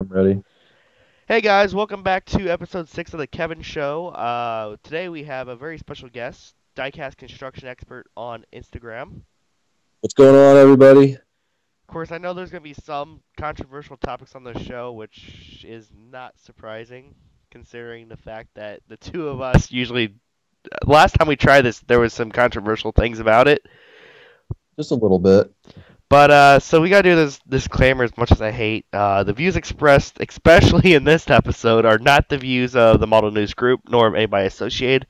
I'm ready. Hey guys, welcome back to episode 6 of the Kevin Show. Today we have a very special guest, Diecast Construction Expert on Instagram. What's going on, everybody? Of course, I know there's going to be some controversial topics on the show, which is not surprising considering the fact that the two of us usually. Last time we tried this, there was some controversial things about it. Just a little bit. But so we gotta do this disclaimer as much as I hate. The views expressed, especially in this episode, are not the views of the Model News Group nor anybody associated,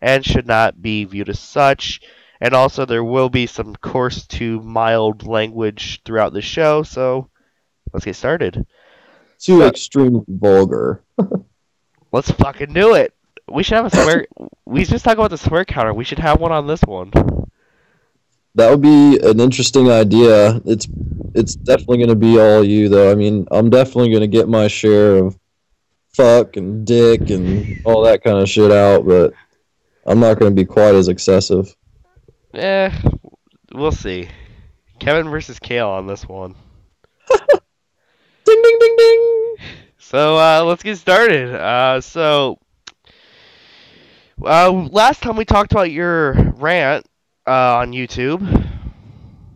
and should not be viewed as such. And also, there will be some coarse to mild language throughout the show. So let's get started. Too So extremely vulgar. let's fucking do it. We should have a swear. We just talk about the swear counter. We should have one on this one. That would be an interesting idea. It's definitely going to be all you, though. I mean, I'm definitely going to get my share of fuck and dick and all that kind of shit out, but I'm not going to be quite as excessive. Eh, we'll see. Kevin versus Kale on this one. Ding, ding, ding, ding! So let's get started. Last time we talked about your rant on YouTube.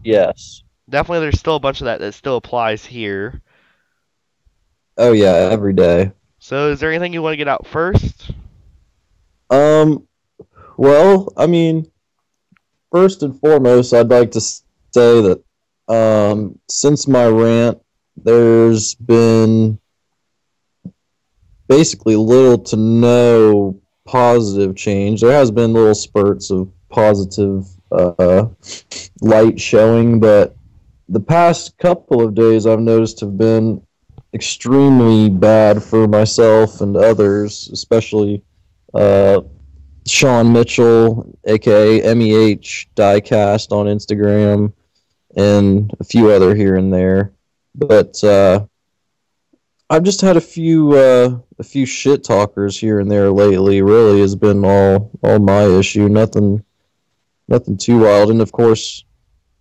Yes. Definitely, there's still a bunch of that still applies here. Oh, yeah, every day. So, is there anything you want to get out first? Um, well, I mean, first and foremost, I'd like to say that since my rant, there's been basically little to no positive change. There has been little spurts of positive light showing, but the past couple of days I've noticed have been extremely bad for myself and others, especially uh, Sean Mitchell, aka MEH Diecast on Instagram, and a few other here and there. But I've just had a few shit talkers here and there lately. Really has been all my issue. Nothing too wild. And of course,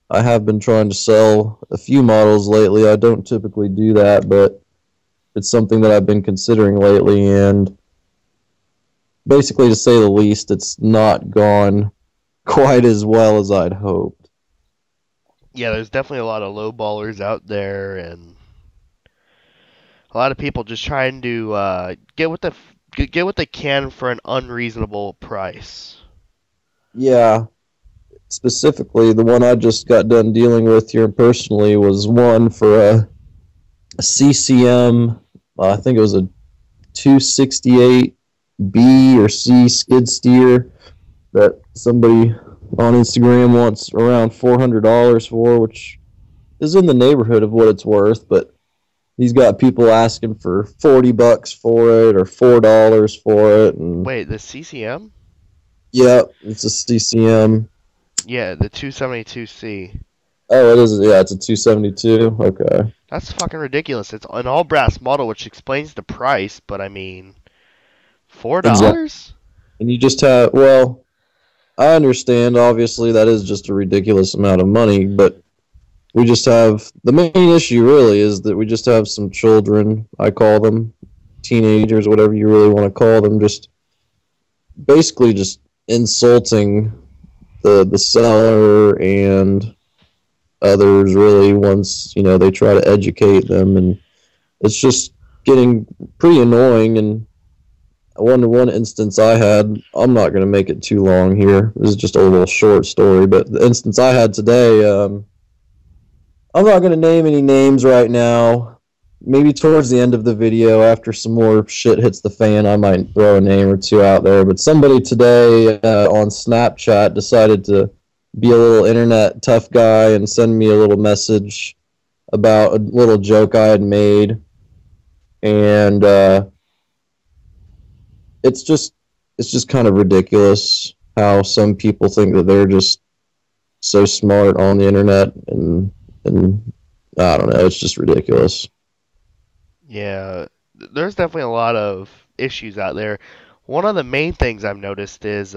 I have been trying to sell a few models lately. I don't typically do that, but it's something that I've been considering lately. And basically, to say the least, it's not gone quite as well as I'd hoped. Yeah, there's definitely a lot of low ballers out there, and a lot of people just trying to get what they can for an unreasonable price. Yeah, specifically, the one I just got done dealing with here personally was one for a CCM. I think it was a 268B or C skid steer that somebody on Instagram wants around $400 for, which is in the neighborhood of what it's worth, but he's got people asking for $40 for it or $4 for it, and Wait, the CCM? yeah, it's a CCM. Yeah, the 272C. Oh, it is. Yeah, it's a 272. Okay. That's fucking ridiculous. It's an all brass model, which explains the price, but I mean, $4? Exactly. And you just have, well, I understand, obviously, that is just a ridiculous amount of money, but we just have, the main issue really is that we just have some children, I call them, teenagers, whatever you really want to call them, just basically just insulting the seller and others really once, they try to educate them, and it's just getting pretty annoying. And one instance I had, I'm not going to make it too long here. This is just a little short story, but the instance I had today, I'm not going to name any names right now. Maybe towards the end of the video, after some more shit hits the fan, I might throw a name or two out there. But somebody today on Snapchat decided to be a little internet tough guy and send me a little message about a little joke I had made. And it's just kind of ridiculous how some people think that they're just so smart on the internet, and I don't know, it's just ridiculous. Yeah, there's definitely a lot of issues out there. One of the main things I've noticed is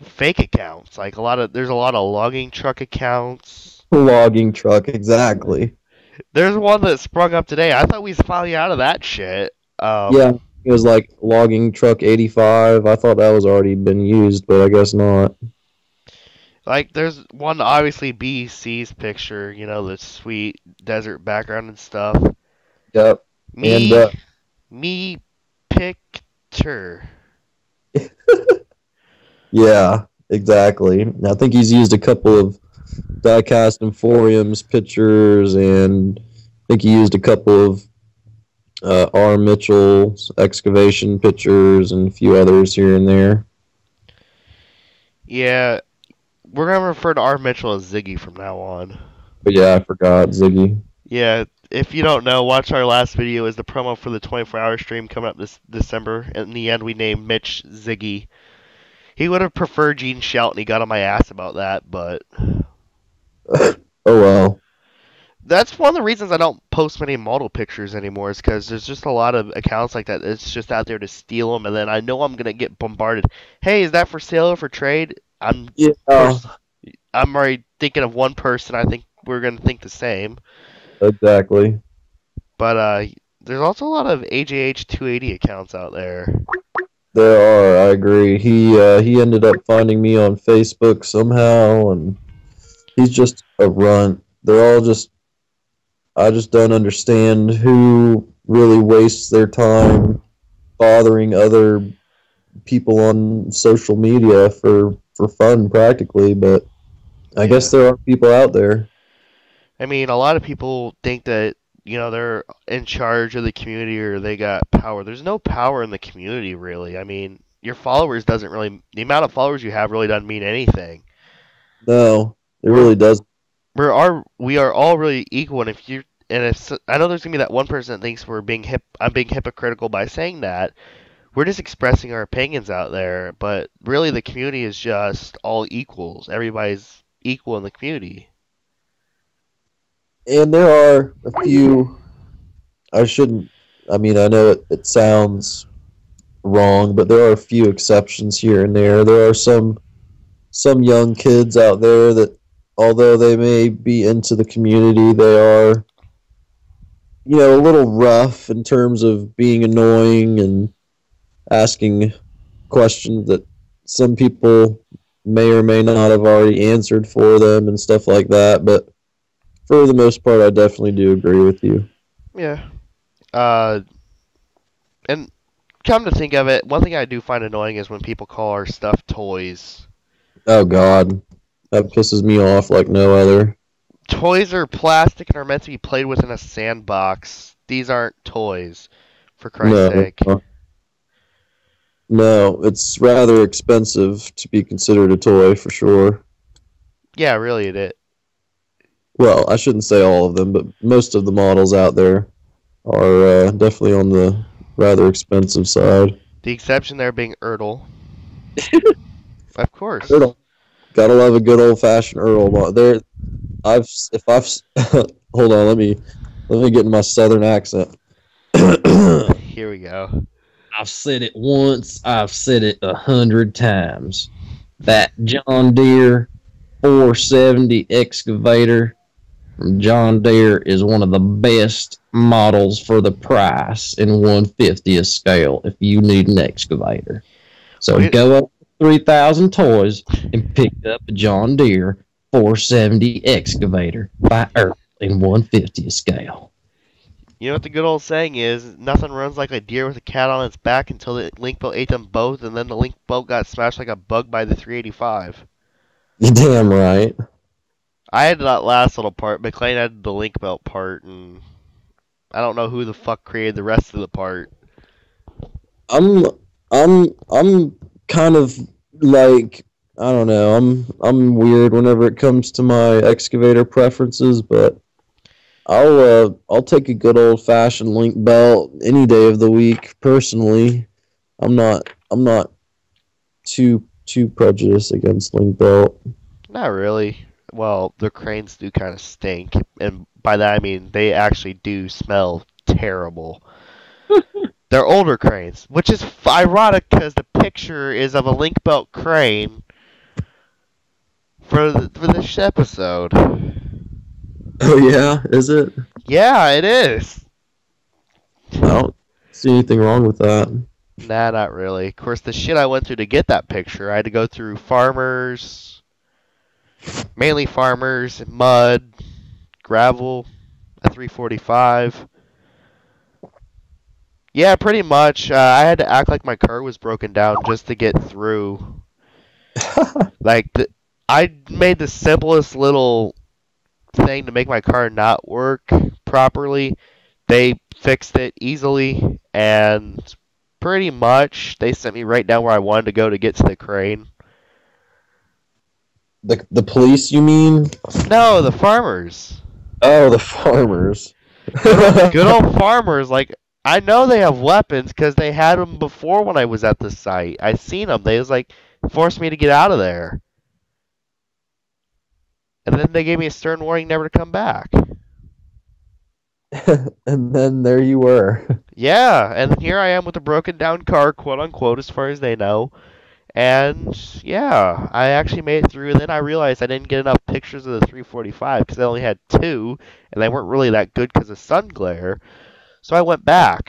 fake accounts. Like there's a lot of logging truck accounts. Logging truck, exactly. There's one that sprung up today. I thought we was finally out of that shit. Yeah, it was like logging truck 85. I thought that was already been used, but I guess not. Like, there's one, obviously, BC's picture, the sweet desert background and stuff. Yep. And Me picture. yeah, exactly. I think he's used a couple of Diecastemporium's pictures, and I think he used a couple of R. Mitchell's excavation pictures and a few others here and there. Yeah, we're going to refer to R. Mitchell as Ziggy from now on. But yeah, I forgot Ziggy. Yeah, if you don't know, watch our last video. Is the promo for the 24-hour stream coming up this December. In the end, we named Mitch Ziggy. He would have preferred Gene Shelton. He got on my ass about that, but Oh well. that's one of the reasons I don't post many model pictures anymore. Is because there's just a lot of accounts like that. It's just out there to steal them, and then I know I'm gonna get bombarded. Hey, is that for sale or for trade? I'm already thinking of one person. I think we're gonna think the same. Exactly. But there's also a lot of AJH 280 accounts out there. There are. I agree. He ended up finding me on Facebook somehow, and he's just a runt. They're all just. I just don't understand who really wastes their time bothering other people on social media for fun, practically. But I guess there are people out there. I mean, a lot of people think that, they're in charge of the community or they got power. There's no power in the community, really. I mean, your followers doesn't really, the amount of followers you have really doesn't mean anything. No, it really doesn't. We are all really equal, and if I know there's gonna be that one person that thinks I'm being hypocritical by saying that. We're just expressing our opinions out there, but really the community is just all equals. Everybody's equal in the community. And there are a few. I know it sounds wrong, but there are a few exceptions here and there. There are some young kids out there that, although they may be into the community, they are, a little rough in terms of being annoying and asking questions that some people may or may not have already answered for them and stuff like that. But for the most part, I definitely do agree with you. Yeah. And come to think of it, one thing I do find annoying is when people call our stuff toys. Oh, God. That pisses me off like no other. Toys are plastic and are meant to be played with in a sandbox. These aren't toys, for Christ's sake. No, it's rather expensive to be considered a toy, for sure. Yeah, really, it is. Well, I shouldn't say all of them, but most of the models out there are definitely on the rather expensive side. The exception there being Ertl. Of course. Ertl. Gotta love a good old-fashioned Ertl model. Hold on, let me get in my southern accent. Here we go. I've said it once, I've said it 100 times. That John Deere 470 excavator from John Deere is one of the best models for the price in 1/50th scale if you need an excavator. So go up 3,000 toys and pick up a John Deere 470 excavator by Earth in 1/50th scale. You know what the good old saying is? Nothing runs like a deer with a cat on its back until the link boat ate them both, and then the link boat got smashed like a bug by the 385. You're damn right. I had that last little part. McLean had the link belt part, and I don't know who the fuck created the rest of the part. I'm kind of like, I don't know. I'm weird whenever it comes to my excavator preferences, but I'll take a good old fashioned link belt any day of the week. Personally, I'm not too prejudiced against link belt. Not really. Well, the cranes do kind of stink, and by that I mean they actually do smell terrible. They're older cranes, which is ironic because the picture is of a link belt crane for this episode. Oh yeah, is it? Yeah, it is. I don't see anything wrong with that. Nah, not really. Of course, the shit I went through to get that picture, I had to go through farmers, mainly farmers, mud, gravel, a 345. Yeah, pretty much. I had to act like my car was broken down just to get through. Like, I made the simplest little thing to make my car not work properly. They fixed it easily, and pretty much they sent me right down where I wanted to go to get to the crane. The police, you mean? No, the farmers. Oh, the farmers. Good old farmers. Like, I know they have weapons because they had them before when I was at the site. I seen them. They was like forced me to get out of there, and then they gave me a stern warning never to come back. And then there you were. Yeah, and here I am with a broken down car, quote unquote, as far as they know. And yeah, I actually made it through. And then I realized I didn't get enough pictures of the 345 because I only had two, and they weren't really that good because of sun glare. So I went back.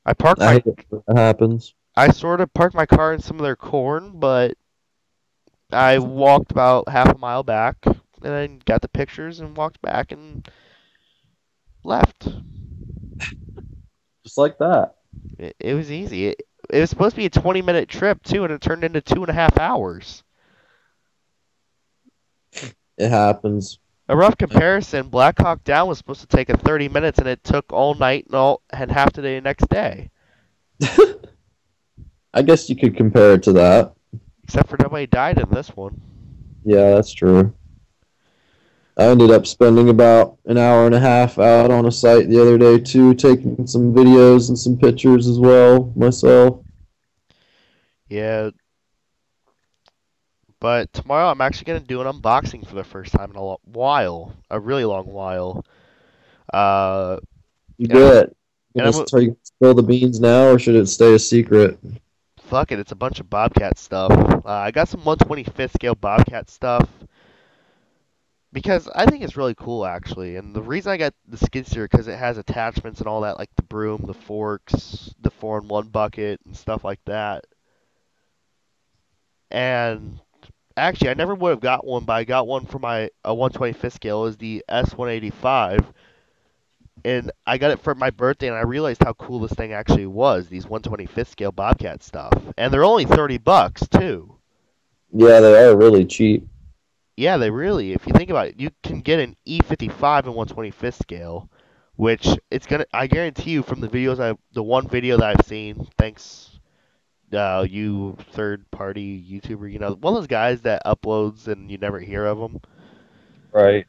I parked I my hate it when that happens. I sort of parked my car in some of their corn, but I walked about half a mile back and then got the pictures and walked back and left. Just like that. It was easy. It was supposed to be a 20-minute trip too, and it turned into 2.5 hours. It happens. A rough comparison: Black Hawk Down was supposed to take a 30 minutes, and it took all night and half the day the next day. I guess you could compare it to that. Except for nobody died in this one. Yeah, that's true. I ended up spending about an hour and a half out on a site the other day too, taking some videos and some pictures as well myself. Yeah, but tomorrow I'm actually gonna do an unboxing for the first time in while, a really long while. Uh, You and I'm, bet. and I'm Are you gonna spill the beans now, or should it stay a secret? fuck it. It's a bunch of Bobcat stuff. I got some 125th scale Bobcat stuff because I think it's really cool actually. And the reason I got the skid steer because it has attachments and all that, like the broom, the forks, the 4-in-1 bucket, and stuff like that. And actually, I never would have got one, but I got one for my a 125th scale. Is the S185, and I got it for my birthday, and I realized how cool this thing actually was. These 125th scale Bobcat stuff, and they're only $30 too. Yeah, they are really cheap. Yeah, they really. If you think about it, you can get an E55 in 125th scale, which it's gonna. I guarantee you from the one video that I've seen, thanks you third party YouTuber, one of those guys that uploads and you never hear of them. Right.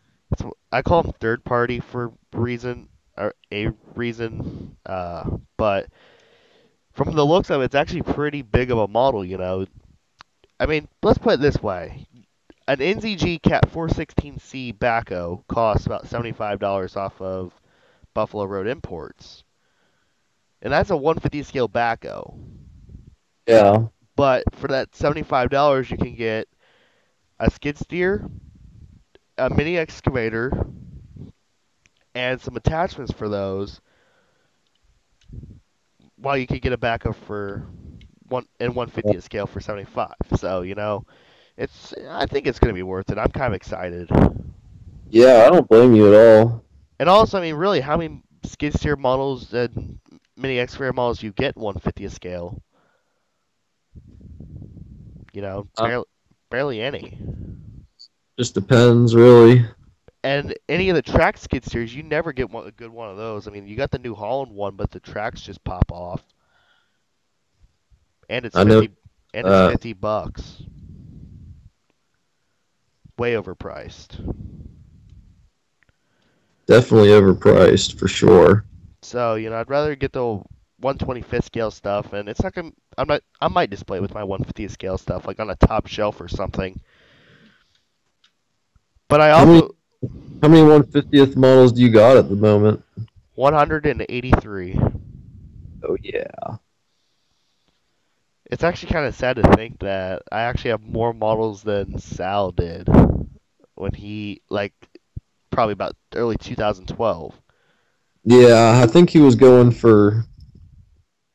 I call them third party for reason or a reason, but from the looks of it, it's actually pretty big of a model. I mean, let's put it this way: an NZG Cat 416C backhoe costs about $75 off of Buffalo Road Imports, and that's a 150 scale backhoe. Yeah. But for that $75, you can get a skid steer, a mini excavator, and some attachments for those. While you could get a backup for 150th scale for 75. So I think it's gonna be worth it. I'm kind of excited. Yeah, I don't blame you at all. And also, I mean, really, how many skid steer models and mini excavator models you get in 150th scale? Uh, Barely any. just depends, really. And any of the track skid steers, you never get a good one of those. I mean, you got the New Holland one, but the tracks just pop off. And it's I know. 50 and it's $50. Way overpriced. Definitely overpriced for sure. So, I'd rather get the 125th scale stuff, and it's not gonna. I might display it with my 150th scale stuff, like on a top shelf or something. But I How many also how many 150th models do you got at the moment? 183. Oh yeah. It's actually kind of sad to think that I actually have more models than Sal did when he probably about early 2012. Yeah, I think he was going for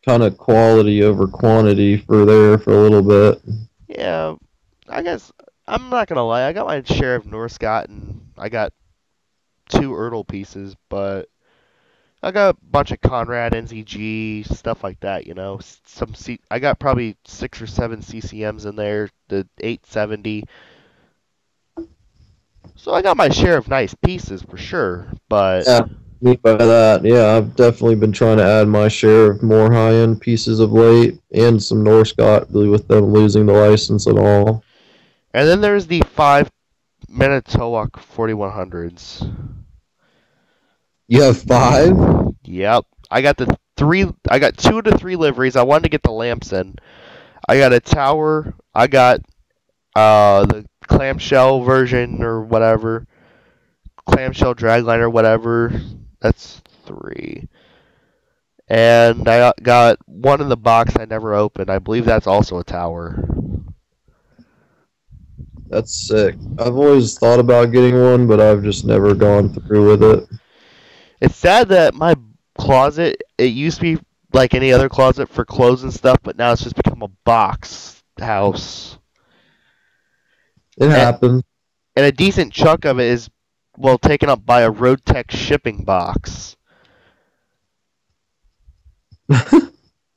kind of quality over quantity for there for a little bit. Yeah, I guess I'm not gonna lie. I got my share of Norscott and I got two Ertl pieces, but I got a bunch of Conrad, NZG, stuff like that. I got probably 6 or 7 CCMs in there, the 870. So I got my share of nice pieces for sure, but Yeah, me by that. Yeah, I've definitely been trying to add my share of more high-end pieces of late, and some Norscott with them losing the license and all. and then there's the 5 Manitowoc 4100s. You have five? Yep. I got the three. I got 2 to 3 liveries. I wanted to get the lamps in. I got a tower. I got the clamshell version or whatever, clamshell dragliner, whatever. That's 3. And I got one in the box I never opened. I believe that's also a tower. That's sick. I've always thought about getting one, but I've just never gone through with it. It's sad that my closet, it used to be like any other closet for clothes and stuff, but now it's just become a box house. It And, happens. and a decent chunk of it is, well, taken up by a Roadtech shipping box.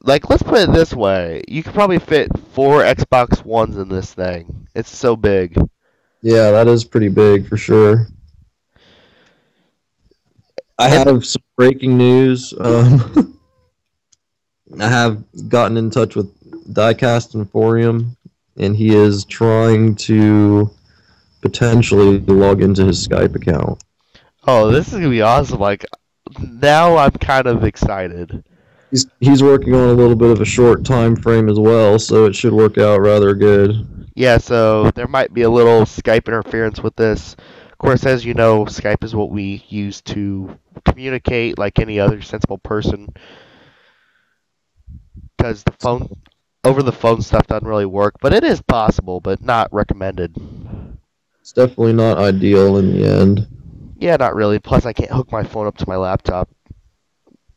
Like, let's put it this way. You could probably fit 4 Xbox Ones in this thing. It's so big. Yeah, that is pretty big for sure. I And have some breaking news. I have gotten in touch with DiecastEmporium, and he is trying to potentially log into his Skype account. oh, this is gonna be awesome. Like, now I'm kind of excited. He's working on a little bit of a short time frame as well, so it should work out rather good. Yeah, so there might be a little Skype interference with this. Of course, as you know, Skype is what we use to communicate like any other sensible person, because the phone, over the phone stuff doesn't really work, but it is possible, but not recommended. It's definitely not ideal in the end. Yeah, not really. Plus, I can't hook my phone up to my laptop.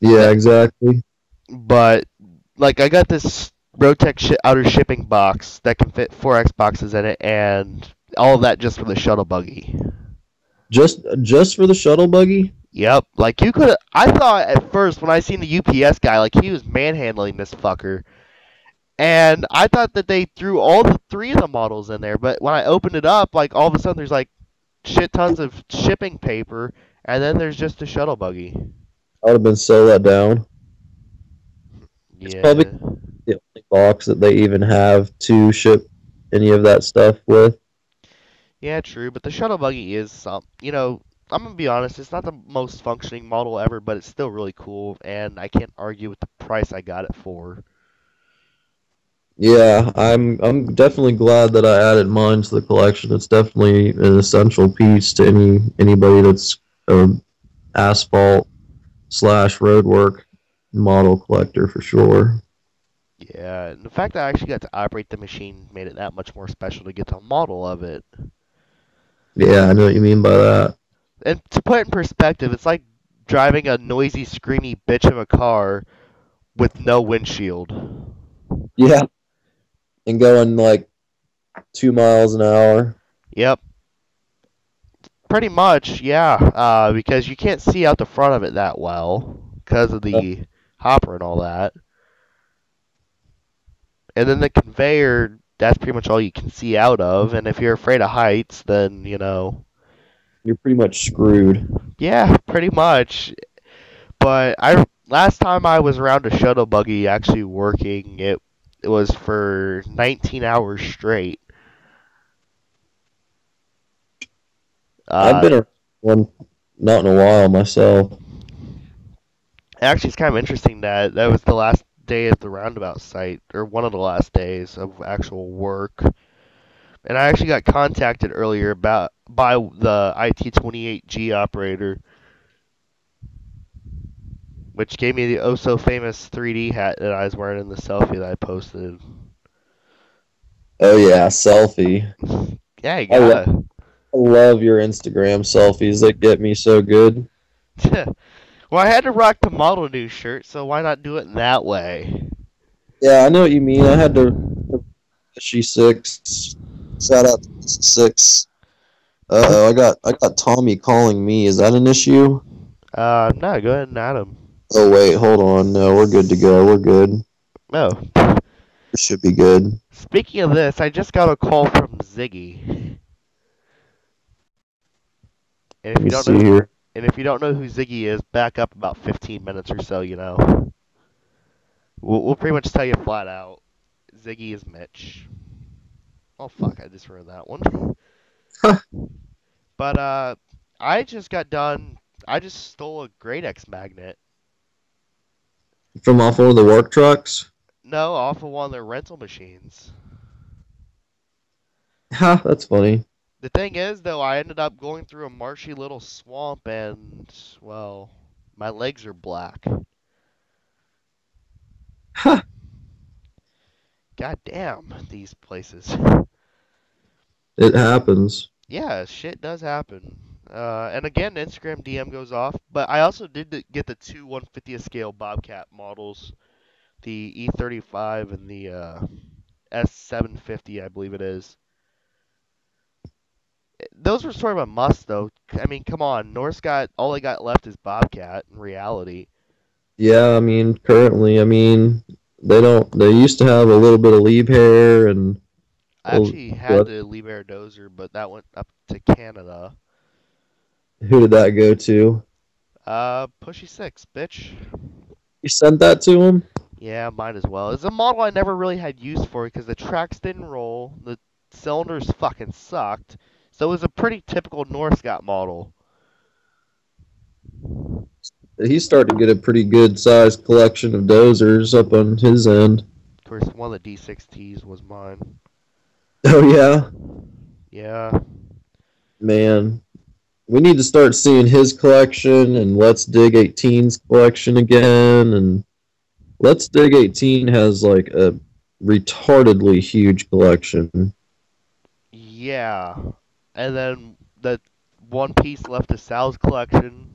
Yeah, exactly. But like, I got this Rotec outer shipping box that can fit 4 Xboxes in it, and all of that just for the shuttle buggy. Just for the shuttle buggy? Yep. Like, you could. I thought at first when I seen the UPS guy, like, he was manhandling this fucker, and I thought that they threw all 3 of the models in there. But when I opened it up, like, all of a sudden there's like shit tons of shipping paper, and then there's just a shuttle buggy. I would have been so let down. It's probably Yeah. the only box that they even have to ship any of that stuff with. Yeah, true, but the shuttle buggy is I'm gonna be honest, it's not the most functioning model ever, but it's still really cool, and I can't argue with the price I got it for. Yeah, I'm definitely glad that I added mine to the collection. It's definitely an essential piece to anybody that's a asphalt slash roadwork model collector for sure. Yeah, and the fact that I actually got to operate the machine made it that much more special to get the model of it. Yeah, I know what you mean by that. And to put it in perspective, it's like driving a noisy, screamy bitch of a car with no windshield. Yeah, and going like 2 miles an hour. Yep, pretty much, yeah. Because you can't see out the front of it that well because of the hopper and all that. And then the conveyor, that's pretty much all you can see out of. And if you're afraid of heights, then, You're pretty much screwed. yeah, pretty much. But I last time I was around a shuttle buggy actually working, it was for 19 hours straight. I've Uh, been around one not in a while myself. Actually, it's kind of interesting that that was the last day at the roundabout site, or one of the last days of actual work. And I actually got contacted earlier about by the IT-28G operator, which gave me the oh so famous 3D hat that I was wearing in the selfie that I posted. Oh yeah, selfie. Yeah, you I love gotta. I love your Instagram selfies. They get me so good. Well, I had to rock the model news shirt, so why not do it that way? Yeah, I know what you mean. I had to. She six. Shout out to six. Uh-oh, I got Tommy calling me. Is that an issue? No, go ahead and add him. Oh wait, hold on. No, we're good to go. We're good. No. This should be good. Speaking of this, I just got a call from Ziggy. And Let me see here. if you don't know who Ziggy is, back up about 15 minutes or so, you know. We'll pretty much tell you flat out. Ziggy is Mitch. Oh fuck, I just ruined that one. But I just got done. I just stole a Great X magnet. From off one of the work trucks. No, off of one of their rental machines. Ha, that's funny. The thing is, though, I ended up going through a marshy little swamp, and well, my legs are black. Ha, God damn, these places. it happens. Yeah, shit does happen. And again, Instagram DM goes off. But I also did get the two 150th scale Bobcat models, the E35 and the S750, I believe it is. Those were sort of a must, though. I mean, come on, Norse got all they got left is Bobcat in reality. Yeah, I mean, currently, I mean, they don't. They used to have a little bit of Liebherr and I actually had the Liebherr Dozer, but that went up to Canada. who did that go to? Pushy 6, bitch. You sent that to him? Yeah, might as well. It's a model I never really had use for because the tracks didn't roll, the cylinders fucking sucked, so it was a pretty typical Northcott model. He's starting to get a pretty good sized collection of dozers up on his end. Of course, one of the D6Ts was mine. Oh yeah, Yeah. man. We need to start seeing his collection and Let's Dig 18's collection again. And Let's Dig 18 has like a retardedly huge collection. Yeah. And then the one piece left of Sal's collection,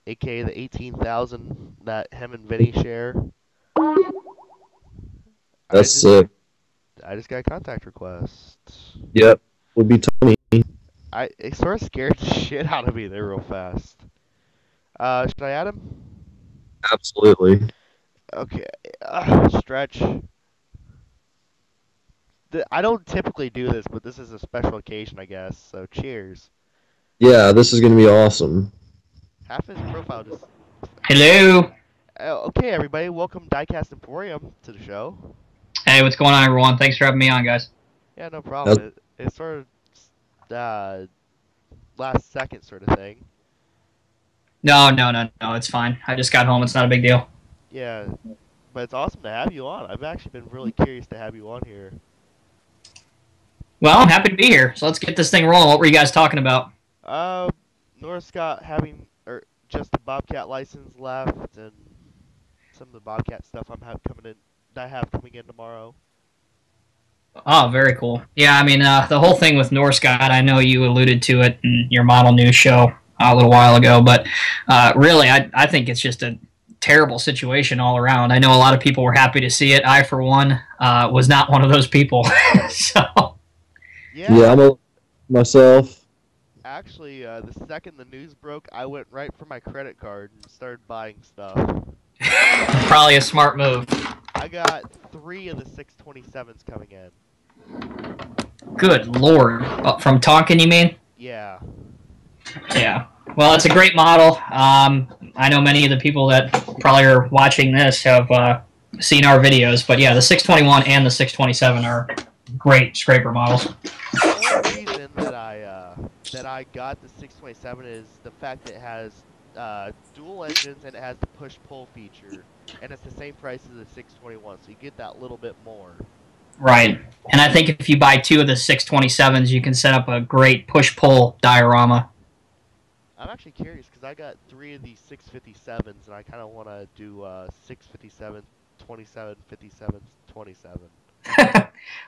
aka the 18,000 that him and Vinny share. That's sick. I just got a contact request. Yep, would be Tony. It sort of scared the shit out of me there real fast. Should I add him? Absolutely. Okay. Stretch. I don't typically do this, but this is a special occasion, I guess. So cheers. Yeah, this is going to be awesome. Half his profile just. Hello. Okay, everybody, welcome DiecastEmporium to the show. Hey, what's going on, everyone? Thanks for having me on, guys. Yeah, no problem. It's sort of last second sort of thing. No, it's fine. I just got home. It's not a big deal. Yeah, but it's awesome to have you on. I've actually been really curious to have you on here. Well, I'm happy to be here. So let's get this thing rolling. What were you guys talking about? North Scott having just the Bobcat license left, and some of the Bobcat stuff I have coming in tomorrow. Oh, very cool. Yeah, I mean, the whole thing with Norse God, I know you alluded to it in your model news show a little while ago, but really, I think it's just a terrible situation all around. I know a lot of people were happy to see it. I, for one, was not one of those people. So. Yeah, I'm myself. Actually, the second the news broke, I went right for my credit card and started buying stuff. Probably a smart move. I got 3 of the 627s coming in. Good lord. From Tonkin, you mean? Yeah. Yeah. Well, it's a great model. I know many of the people that probably are watching this have seen our videos, but yeah, the 621 and the 627 are great scraper models. The only reason that I got the 627 is the fact that it has dual engines and it has the push-pull feature, and it's the same price as the 621, so you get that little bit more. Right. And I think if you buy 2 of the 627s, you can set up a great push-pull diorama. I'm actually curious because I got 3 of these 657s, and I kind of want to do 657, 27, 57, 27.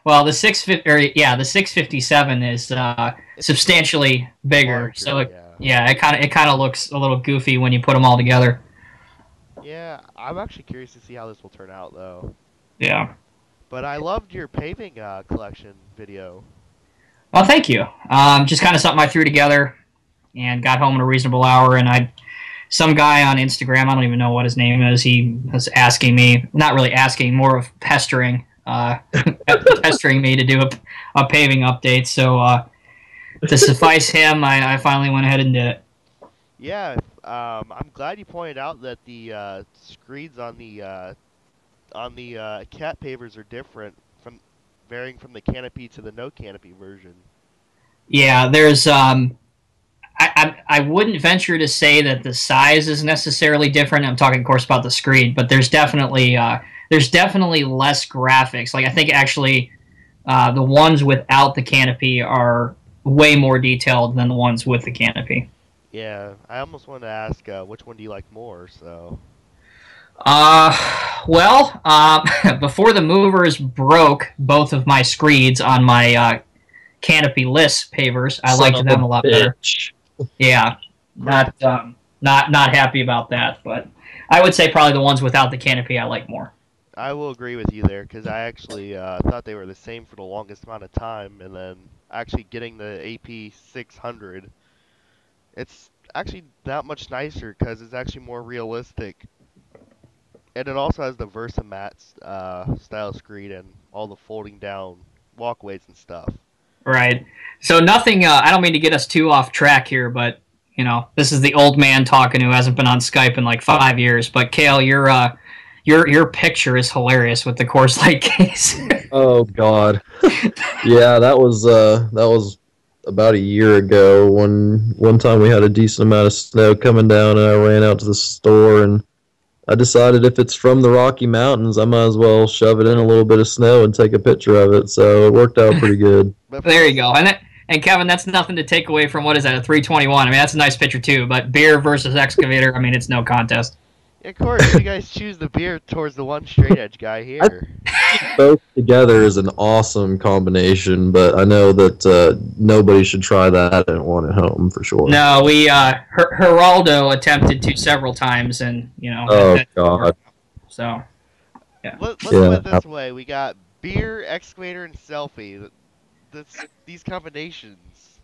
Well, the 657 is substantially bigger. Larger, So it kind of looks a little goofy when you put them all together. Yeah, I'm actually curious to see how this will turn out, though. Yeah. But I loved your paving collection video. Well, thank you. Just kind of something I threw together and got home at a reasonable hour, and some guy on Instagram, I don't even know what his name is, he was asking me, not really asking, more of pestering, pestering me to do a paving update. So to suffice him, I finally went ahead and did it. Yeah, I'm glad you pointed out that the screeds on the cat pavers are different, varying from the canopy to the no canopy version. Yeah, there's I wouldn't venture to say that the size is necessarily different. I'm talking, of course, about the screed, but there's definitely less graphics. Like, I think actually the ones without the canopy are way more detailed than the ones with the canopy. Yeah, I almost wanted to ask which one do you like more, so... Well, before the movers broke both of my screeds on my canopy-less pavers, I liked them a lot better. Yeah, not happy about that, but I would say probably the ones without the canopy I like more. I will agree with you there, because I actually thought they were the same for the longest amount of time, and then actually getting the AP 600, it's actually not much nicer, because it's actually more realistic. And it also has the Versamat style screed and all the folding down walkways and stuff. Right. So nothing, I don't mean to get us too off track here, but, you know, this is the old man talking who hasn't been on Skype in like 5 years. But, Kale, your picture is hilarious with the Coors Light case. Oh, God. Yeah, that was about a year ago when one time we had a decent amount of snow coming down, and I ran out to the store, and I decided if it's from the Rocky Mountains, I might as well shove it in a little bit of snow and take a picture of it. So it worked out pretty good. There you go. And Kevin, that's nothing to take away from, what is that, a 321? I mean, that's a nice picture too. But beer versus excavator, I mean, it's no contest. Of course, you guys choose the beer towards the one straight edge guy here. Both together is an awesome combination, but I know that nobody should try that at one at home for sure. No, we Geraldo attempted to several times, and you know. Oh God. So, yeah. Let's put it this way: we got beer, excavator, and selfie. These combinations.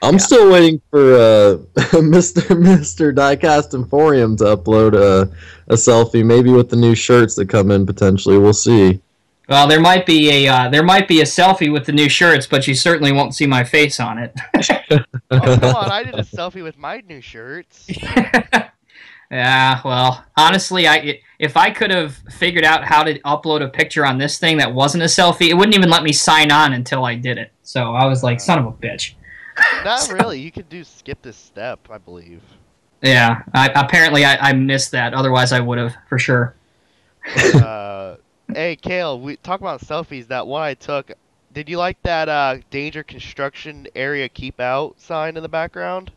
I'm still waiting for Mr. DiecastEmporium to upload a selfie, maybe with the new shirts that come in potentially. We'll see. Well, there might be a selfie with the new shirts, but you certainly won't see my face on it. Oh, come on! I did a selfie with my new shirts. Yeah, well, honestly, if I could have figured out how to upload a picture on this thing that wasn't a selfie, it wouldn't even let me sign on until I did it. So I was like, son of a bitch. Not really. You could skip this step, I believe. Yeah, apparently I missed that. Otherwise, I would have, for sure. Hey, Kale, we talk about selfies. That one I took, did you like that danger construction area keep out sign in the background?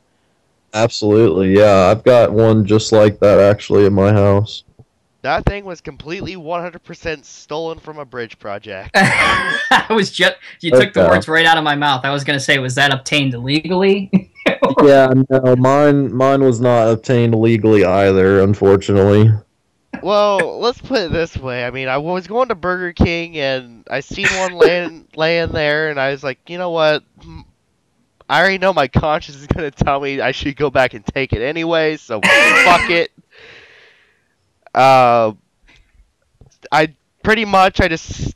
Absolutely, yeah. I've got one just like that actually in my house. That thing was completely 100% stolen from a bridge project. You took the words right out of my mouth. I was going to say, was that obtained illegally? Yeah, no, mine was not obtained legally either, unfortunately. Well, let's put it this way. I mean, I was going to Burger King, and I seen one laying there, and I was like, you know what? I already know my conscience is going to tell me I should go back and take it anyway, so fuck it. I just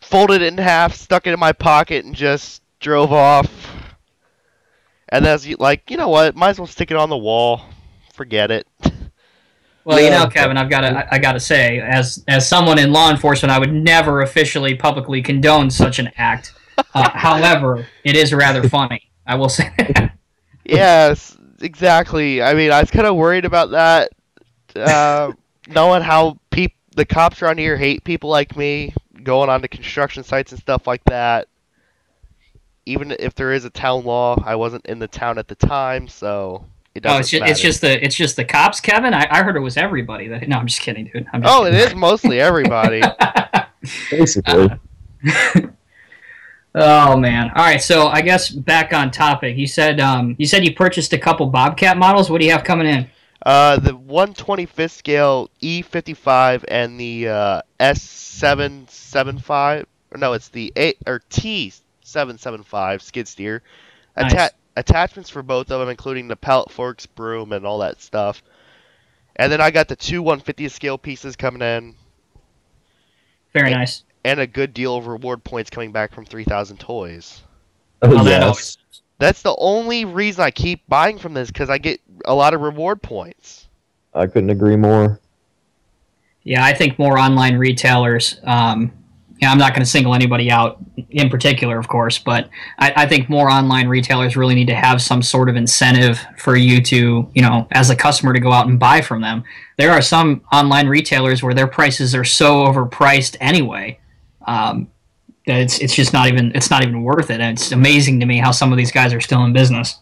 folded it in half, stuck it in my pocket, and just drove off. And then I was like, you know what? Might as well stick it on the wall. Forget it. Well, you know, Kevin, I gotta say, as someone in law enforcement, I would never officially publicly condone such an act. However, it is rather funny. I will say that. Yes, exactly. I mean, I was kind of worried about that. Knowing how the cops around here hate people like me, going on to construction sites and stuff like that. Even if there is a town law, I wasn't in the town at the time, so it doesn't matter. It's just the cops, Kevin. I heard it was everybody. No, I'm just kidding, dude. It is mostly everybody. Basically. Oh man! All right, so I guess back on topic. You said you purchased a couple Bobcat models. What do you have coming in? The 125th scale E55 and the S775. No, it's the T775 skid steer. Nice, Attachments for both of them, including the pallet forks, broom, and all that stuff. And then I got the two 150th scale pieces coming in, very nice. and a good deal of reward points coming back from 3,000 toys. Oh, that yes. That's the only reason I keep buying from this, because I get a lot of reward points. I couldn't agree more. Yeah, I think more online retailers. Yeah, I'm not going to single anybody out in particular, of course, but I think more online retailers really need to have some sort of incentive for you to, as a customer, to go out and buy from them. There are some online retailers where their prices are so overpriced anyway that it's just not even worth it. And it's amazing to me how some of these guys are still in business.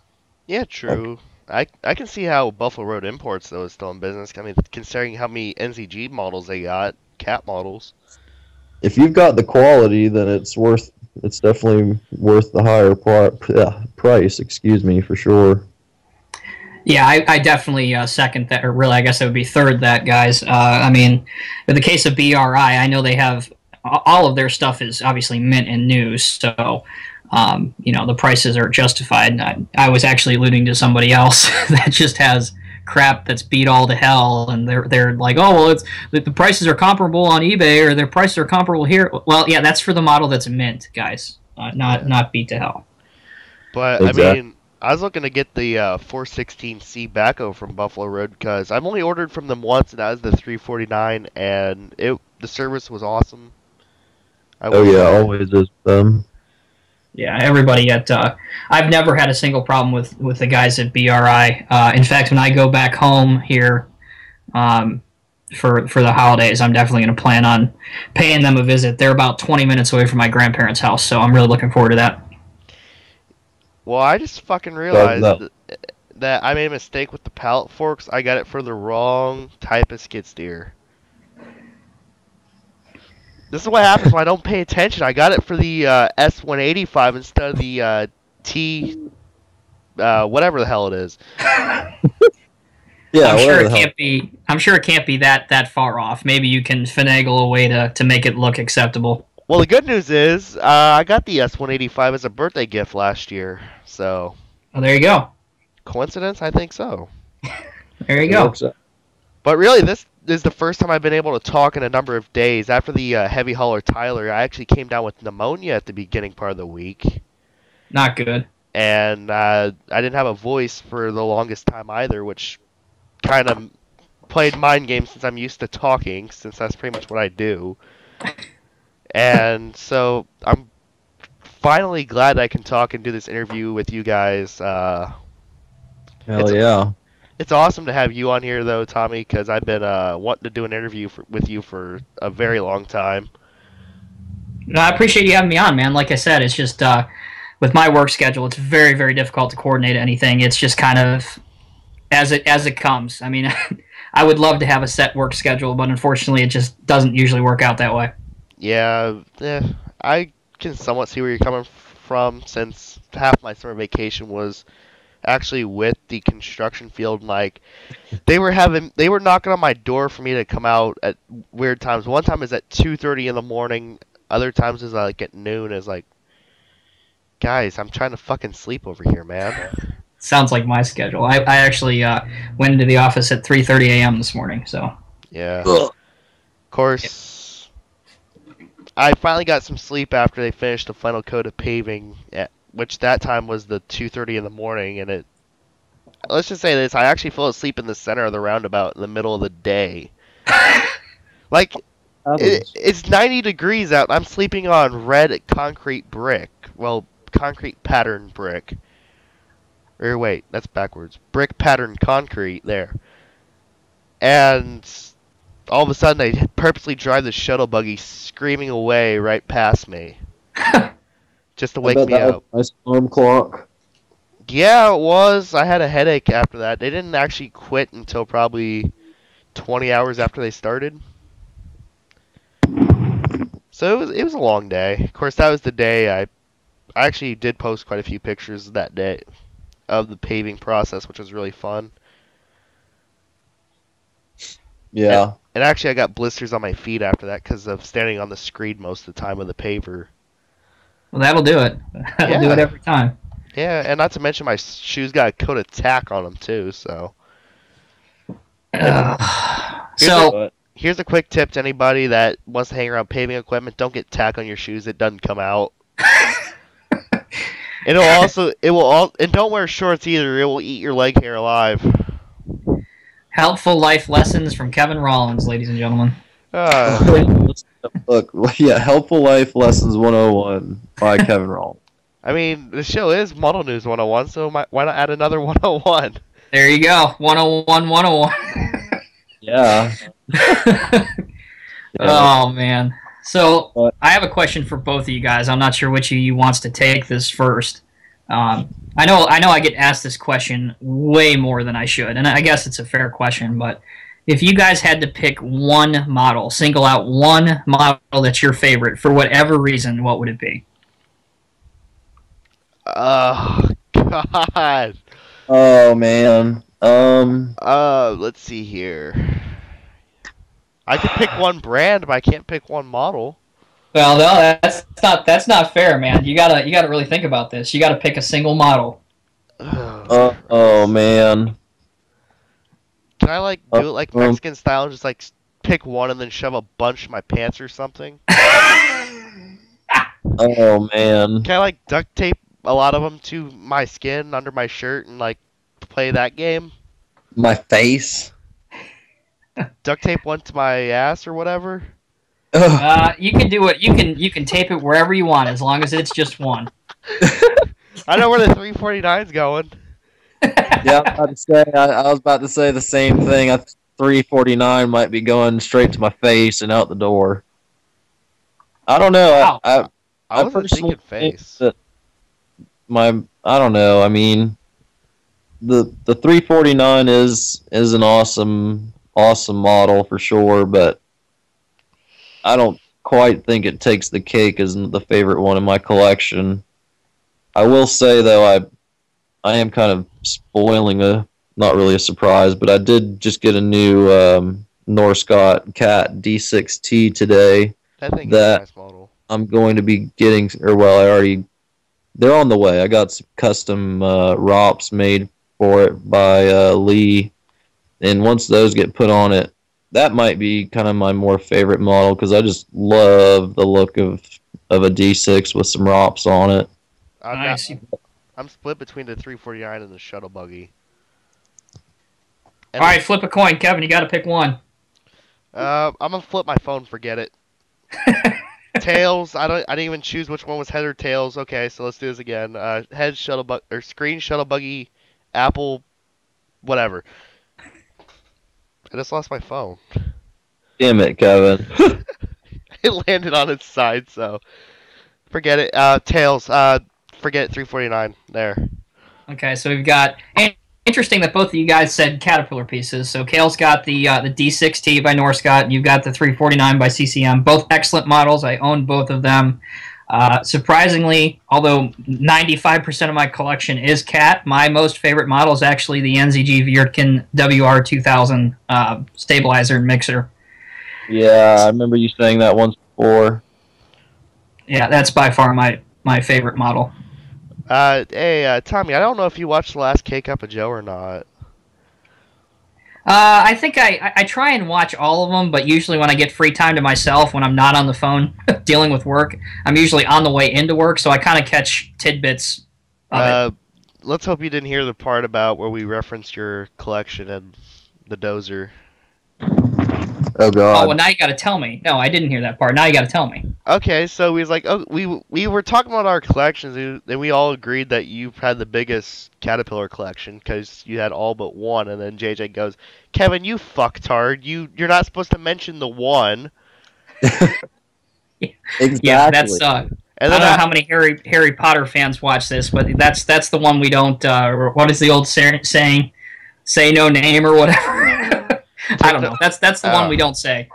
Yeah, true. I can see how Buffalo Road Imports, though, is still in business. I mean, considering how many NZG models they got, cat models. If you've got the quality, then it's definitely worth the higher price. Excuse me, for sure. Yeah, I definitely second that, or really, I guess it would be third that, guys. I mean, in the case of BRI, I know they have all of their stuff is obviously mint and new, so the prices are justified. I was actually alluding to somebody else that just has crap that's beat all to hell, and they're like, oh well, the prices are comparable on eBay, or their prices are comparable here. Well, yeah, that's for the model that's mint, guys, not beat to hell. But exactly. I mean, I was looking to get the 416C backhoe from Buffalo Road because I've only ordered from them once, and that was the 349, and the service was awesome. Always is them. Yeah, everybody at I've never had a single problem with the guys at BRI. In fact, when I go back home here for the holidays, I'm definitely going to plan on paying them a visit. They're about 20 minutes away from my grandparents' house, so I'm really looking forward to that. Well, I just fucking realized that I made a mistake with the pallet forks. I got it for the wrong type of skid steer. This is what happens when I don't pay attention. I got it for the S185 instead of the whatever the hell it is. Yeah, I'm sure it can't be that far off. Maybe you can finagle a way to make it look acceptable. Well, the good news is I got the S185 as a birthday gift last year. So. Oh, there you go. Coincidence? I think so. There you go. But really, this is the first time I've been able to talk in a number of days. After the heavy hauler Tyler, I actually came down with pneumonia at the beginning part of the week. Not good. And I didn't have a voice for the longest time either, which kind of played mind games since I'm used to talking, since that's pretty much what I do. And so I'm finally glad I can talk and do this interview with you guys. Hell yeah. It's awesome to have you on here, though, Tommy, because I've been wanting to do an interview with you for a very long time. No, I appreciate you having me on, man. Like I said, it's just with my work schedule, it's very, very difficult to coordinate anything. It's just kind of as it comes. I mean, I would love to have a set work schedule, but unfortunately, it just doesn't usually work out that way. Yeah, I can somewhat see where you're coming from, since half my summer vacation was actually with the construction field. Like, they were knocking on my door for me to come out at weird times. One time is at 2:30 in the morning. Other times is like at noon. Is like, guys, I'm trying to fucking sleep over here, man. Sounds like my schedule. I actually went into the office at 3:30 a.m. this morning. So yeah. Of course, I finally got some sleep after they finished the final coat of paving, which that time was the 2:30 in the morning, and let's just say this, I actually fell asleep in the center of the roundabout in the middle of the day. Like, it's 90 degrees out, and I'm sleeping on red concrete brick. Well, concrete pattern brick. Or wait, that's backwards. Brick pattern concrete there. And all of a sudden, they purposely drive the shuttle buggy screaming away right past me. Just to wake me up. Nice alarm clock. Yeah, it was. I had a headache after that. They didn't actually quit until probably 20 hours after they started. So it was a long day. Of course, that was the day I actually did post quite a few pictures that day of the paving process, which was really fun. Yeah. And actually, I got blisters on my feet after that because of standing on the screed most of the time with the paver. Well, that'll do it. That'll do it every time. Yeah, and not to mention my shoes got a coat of tack on them too. So. Here's a quick tip to anybody that wants to hang around paving equipment: don't get tack on your shoes; it doesn't come out. And don't wear shorts either; it will eat your leg hair alive. Helpful life lessons from Kevin Rollins, ladies and gentlemen. Look, yeah, Helpful Life Lessons 101 by Kevin Rollins. I mean, the show is Model News 101, so why not add another 101? There you go, 101, 101. Yeah. Oh man. So I have a question for both of you guys. I'm not sure which of you wants to take this first. I know I get asked this question way more than I should, and I guess it's a fair question, but if you guys had to pick one model, single out one model that's your favorite for whatever reason, what would it be? Oh God. Oh man. Let's see here. I could pick one brand, but I can't pick one model. Well, no, that's not fair, man. You gotta really think about this. You gotta pick a single model. Oh man. Can I do it like Mexican style and just pick one and then shove a bunch in my pants or something? Oh man. Can I duct tape a lot of them to my skin under my shirt and play that game? My face. Duct tape one to my ass or whatever. You can do it. You can tape it wherever you want as long as it's just one. I know where the 349's going. Yeah, I was about to say the same thing. 349 might be going straight to my face and out the door. I don't know. I wasn't personally thinking face. That I don't know. I mean, the 349 is an awesome model for sure, but I don't quite think it takes the cake as the favorite one in my collection. I will say though, I am kind of spoiling not really a surprise, but I did just get a new Norscott Cat D6T today. I think it's a nice model. I'm going to be getting, they're on the way. I got some custom ROPs made for it by Lee, and once those get put on it, that might be kind of my more favorite model because I just love the look of a D6 with some ROPs on it. Nice. I'm split between the 349 and the shuttle buggy. All right, flip a coin, Kevin. You got to pick one. I'm gonna flip my phone. Forget it. Tails. I didn't even choose which one was head or tails. Okay, so let's do this again. Head shuttle bug or screen shuttle buggy, Apple, whatever. I just lost my phone. Damn it, Kevin. It landed on its side, so forget it. Tails. Forget 349. There. Okay, so we've got. Interesting that both of you guys said Caterpillar pieces. So Kale's got the D6T by Norscott, and you've got the 349 by CCM. Both excellent models. I own both of them. Surprisingly, although 95% of my collection is Cat, my most favorite model is actually the NZG Viertken WR2000 stabilizer and mixer. Yeah, I remember you saying that once before. Yeah, that's by far my favorite model. Hey, Tommy, I don't know if you watched the last K-Cup of Joe or not. I think I try and watch all of them, but usually when I get free time to myself, when I'm not on the phone dealing with work, I'm usually on the way into work, so I kind of catch tidbits of it. Let's hope you didn't hear the part about where we referenced your collection and the dozer. Oh God! Oh well, now you got to tell me. No, I didn't hear that part. Now you got to tell me. Okay, so we was like, oh, we were talking about our collections, and we all agreed that you had the biggest Caterpillar collection because you had all but one. And then JJ goes, "Kevin, you fucktard! You're not supposed to mention the one." Exactly. Yeah, that's. And I don't know how many Harry Potter fans watch this, but that's the one we don't. What is the old saying? Say no name or whatever. I don't know. That's the one we don't say.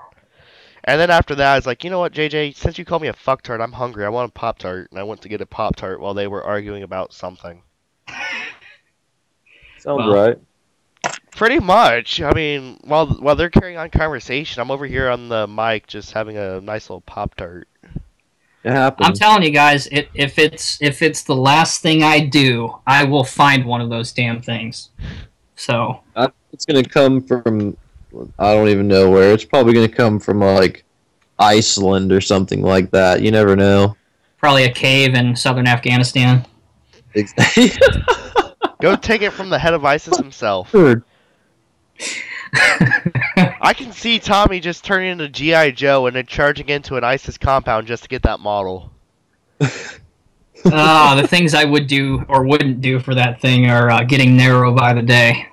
And then after that, I was like, you know what, JJ? Since you called me a fucktard, I'm hungry. I want a Pop-Tart. And I went to get a Pop-Tart while they were arguing about something. Sounds right. Pretty much. I mean, while they're carrying on conversation, I'm over here on the mic just having a nice little Pop-Tart. It happens. I'm telling you guys, if it's the last thing I do, I will find one of those damn things. So it's gonna come from, I don't even know where. It's probably gonna come from like Iceland or something like that. You never know. Probably a cave in southern Afghanistan. Go take it from the head of ISIS himself. Sure. I can see Tommy just turning into G.I. Joe and then charging into an ISIS compound just to get that model. The things I would do or wouldn't do for that thing are getting narrow by the day.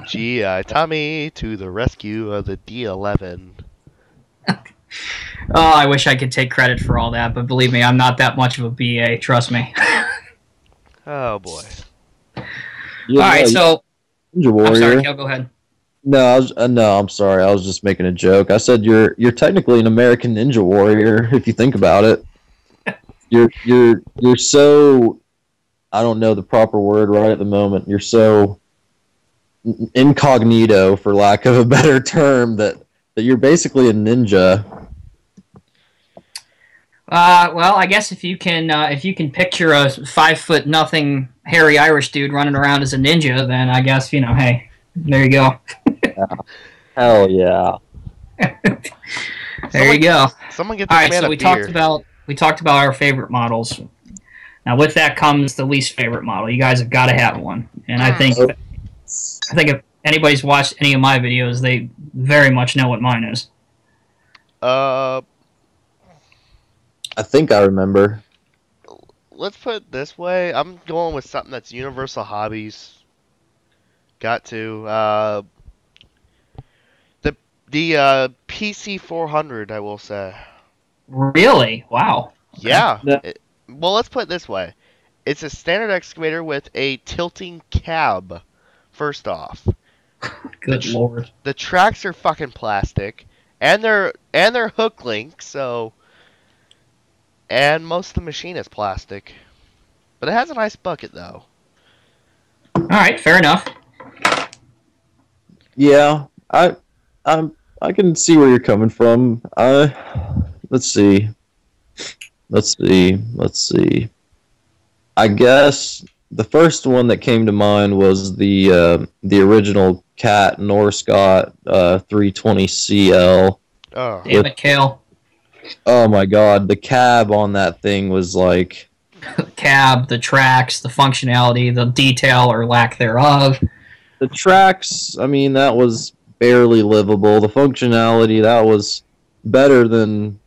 G.I. Tommy to the rescue of the D11. Oh, I wish I could take credit for all that, but believe me, I'm not that much of a BA, trust me. Oh, boy. Yeah, Alright, so... Ninja Warrior. I'm sorry, Kel, go ahead. No, I'm sorry. I was just making a joke. I said you're technically an American Ninja Warrior if you think about it. You're so, I don't know the proper word right at the moment. You're so incognito, for lack of a better term, that you're basically a ninja. Well, I guess if you can picture a 5'0" hairy Irish dude running around as a ninja, then I guess, hey, there you go. Yeah. Hell yeah. There you go. Someone get this All right, man so a we beer. talked about our favorite models. Now, with that comes the least favorite model. You guys have got to have one, and I think if anybody's watched any of my videos, they very much know what mine is. Uh, I think I remember. let's put it this way. I'm going with something that's Universal Hobbies. Got to. The PC 400, I will say. Really? Wow. Yeah. No. Well, let's put it this way. It's a standard excavator with a tilting cab, first off. Good lord. The tracks are fucking plastic, and they're hook link, so... And most of the machine is plastic. But it has a nice bucket, though. Alright, fair enough. Yeah, I can see where you're coming from. Let's see. I guess the first one that came to mind was the original Cat Norscott 320CL. Oh. Damn it, Kale. Oh my god, the cab on that thing was like... The cab, the tracks, the functionality, the detail or lack thereof. The tracks, I mean, that was barely livable. The functionality, that was better than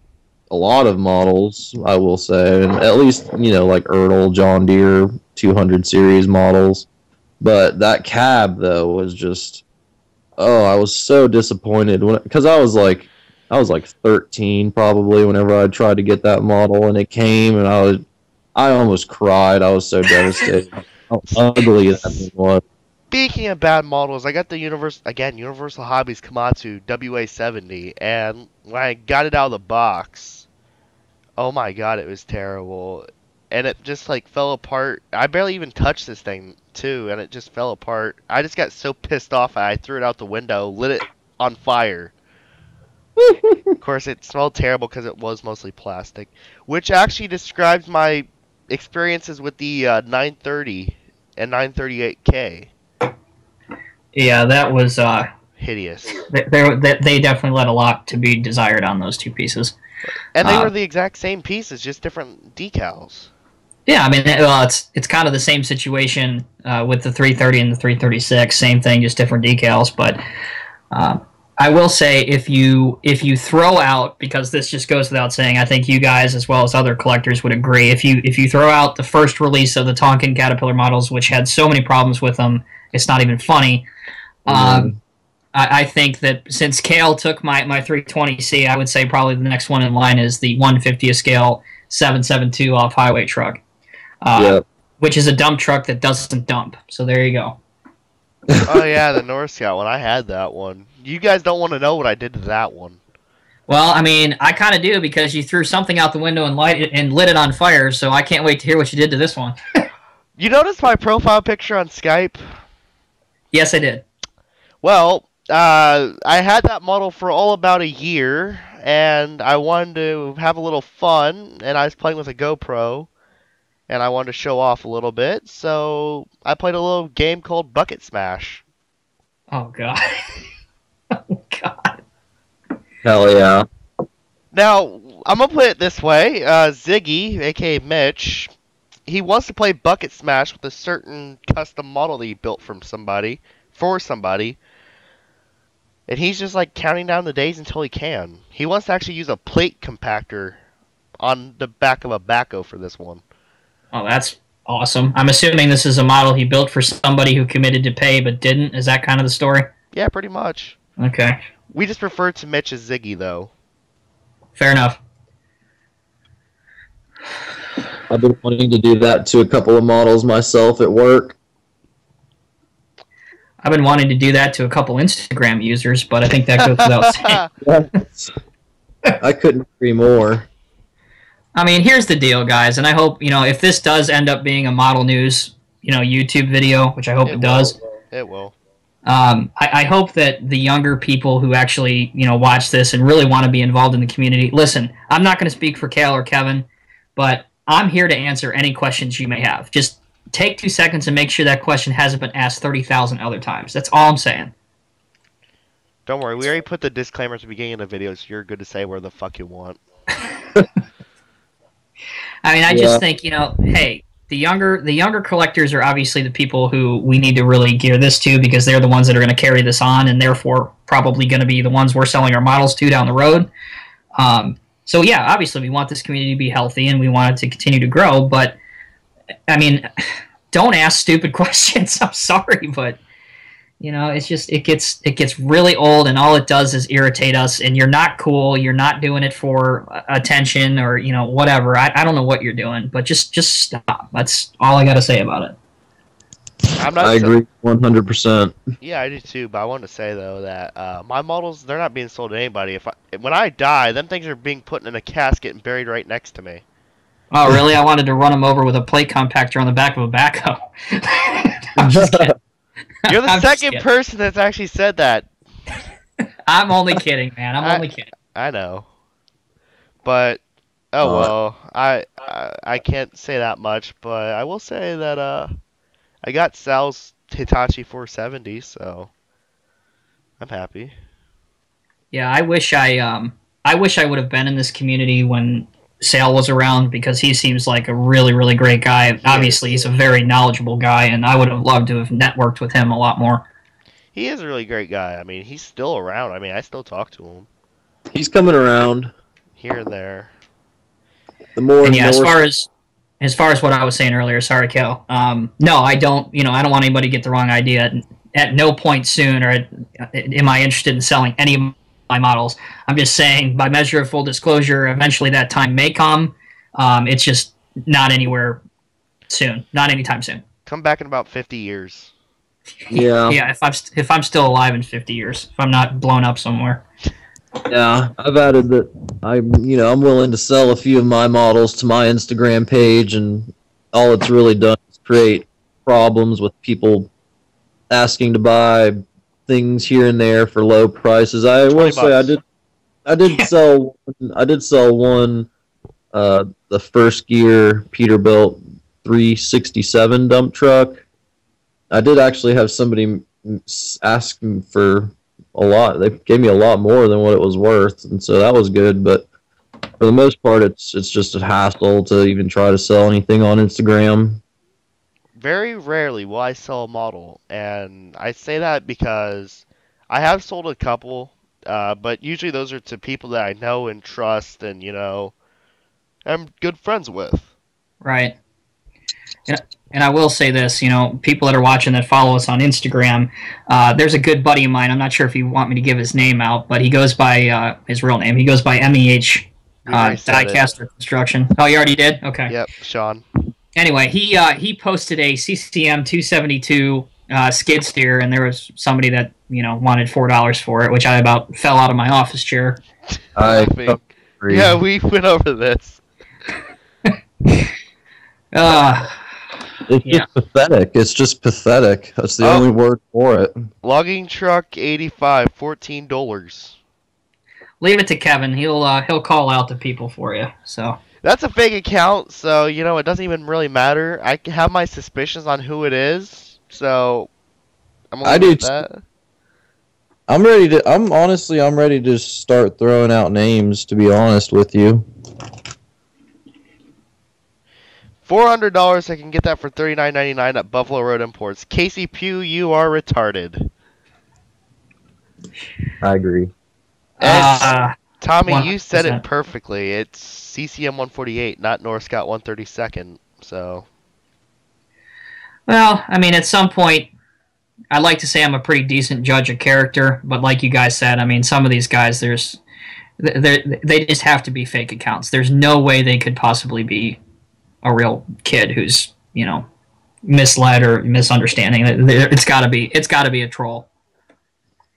a lot of models, I will say. And at least, like Erdl, John Deere 200 series models. But that cab, though, was just... Oh, I was so disappointed. Because I was like 13 probably whenever I tried to get that model. And it came, and I almost cried. I was so devastated. How ugly that thing was. Speaking of bad models, I got the Universal Hobbies Komatsu WA70, and when I got it out of the box, oh my god, it was terrible. And it just fell apart. I barely even touched this thing too, and it just fell apart. I just got so pissed off I threw it out the window, lit it on fire. Of course, it smelled terrible because it was mostly plastic, which actually describes my experiences with the 930 and 938K. Yeah, that was Hideous. they definitely let a lot to be desired on those two pieces. And they were the exact same pieces, just different decals. Yeah, I mean, it's kind of the same situation with the 330 and the 336. Same thing, just different decals. But I will say, if you throw out, because this just goes without saying, I think you guys as well as other collectors would agree. If you throw out the first release of the Tonkin Caterpillar models, which had so many problems with them, it's not even funny. I think that since Kale took my 320C, I would say probably the next one in line is the 150th scale 772 off-highway truck, which is a dump truck that doesn't dump. So there you go. Oh yeah, the North Scout one. I had that one. You guys don't want to know what I did to that one. Well, I mean, I kind of do because you threw something out the window and lit it on fire. So I can't wait to hear what you did to this one. You noticed my profile picture on Skype? Yes, I did. Well, I had that model for all about a year, and I wanted to have a little fun, and I was playing with a GoPro, and I wanted to show off a little bit, so I played a little game called Bucket Smash. Oh God. Oh God. Hell yeah. Now, I'm going to put it this way. Ziggy, aka Mitch, he wants to play Bucket Smash with a certain custom model that he built for somebody, and he's just like counting down the days until he can. He wants to actually use a plate compactor on the back of a backhoe for this one. Oh, that's awesome. I'm assuming this is a model he built for somebody who committed to pay but didn't. Is that kind of the story? Yeah, pretty much. Okay. We just refer to Mitch as Ziggy, though. Fair enough. I've been wanting to do that to a couple of models myself at work. I've been wanting to do that to a couple Instagram users, but I think that goes without saying. I couldn't agree more. I mean, here's the deal, guys, and I hope, if this does end up being a model news, YouTube video, which I hope it does. It will. I hope that the younger people who actually, watch this and really want to be involved in the community, listen, I'm not going to speak for Cal or Kevin, but I'm here to answer any questions you may have. Just take 2 seconds and make sure that question hasn't been asked 30,000 other times. That's all I'm saying. Don't worry, we already put the disclaimer at the beginning of the video, so you're good to say where the fuck you want. I mean, I just think, hey, the younger collectors are obviously the people who we need to really gear this to because they're the ones that are going to carry this on and therefore probably going to be the ones we're selling our models to down the road. So, yeah, obviously we want this community to be healthy and we want it to continue to grow, but, I mean, don't ask stupid questions. I'm sorry, but... it's just it gets really old, and all it does is irritate us. And you're not cool. You're not doing it for attention or whatever. I don't know what you're doing, but just stop. That's all I got to say about it. I agree 100%. Yeah, I do too. But I wanted to say though that my models, they're not being sold to anybody. When I die, them things are being put in a casket and buried right next to me. Oh really? I wanted to run them over with a plate compactor on the back of a backhoe. I'm just kidding. You're the second person that's actually said that. I'm only kidding, man. I'm only kidding. I know. But, well. I can't say that much, but I will say that I got Sal's Hitachi 470, so I'm happy. Yeah, I wish I would have been in this community when Sal was around because he seems like a really, really great guy. Obviously, he's a very knowledgeable guy, and I would have loved to have networked with him a lot more. He is a really great guy. I mean, he's still around. I mean, I still talk to him. He's coming around here and there. The more, and yeah, as far as what I was saying earlier, sorry, Cal. No, I don't. I don't want anybody to get the wrong idea. At no point soon, or am I interested in selling any of my models. I'm just saying, by measure of full disclosure, eventually that time may come. It's just not anywhere soon. Not anytime soon. Come back in about 50 years. Yeah. Yeah, if I'm still alive in 50 years, if I'm not blown up somewhere. Yeah, I've added that I'm willing to sell a few of my models to my Instagram page, and all it's really done is create problems with people asking to buy things here and there for low prices. I will say I did sell one the first gear Peterbilt 367 dump truck. I did actually have somebody ask me for a lot. They gave me a lot more than what it was worth, and so that was good, but for the most part it's just a hassle to even try to sell anything on Instagram. Very rarely will I sell a model, and I say that because I have sold a couple, but usually those are to people that I know and trust and, I'm good friends with. Right. And I will say this, people that are watching that follow us on Instagram, there's a good buddy of mine, I'm not sure if you want me to give his name out, but he goes by his real name. He goes by MEH Diecastconstruction. Oh, you already did? Okay. Yep, Sean. Anyway, he posted a CCM 272 skid steer, and there was somebody that wanted $4 for it, which I about fell out of my office chair. Yeah, we went over this. It's just pathetic. It's just pathetic. That's the only word for it. Logging truck 85, $14. Leave it to Kevin. He'll call out the people for you. So that's a fake account, so it doesn't even really matter. I have my suspicions on who it is, so I'm gonna leave that. I'm ready to start throwing out names, to be honest with you. $400, I can get that for $39.99 at Buffalo Road Imports. Casey Pugh, you are retarded. I agree. And Tommy, 100%. You said it perfectly. It's CCM 148, not North Scout 132nd. So. Well, I mean, at some point, I'd like to say I'm a pretty decent judge of character, but like you guys said, I mean, some of these guys, they just have to be fake accounts. There's no way they could possibly be a real kid who's misled or misunderstanding. It's got to be a troll.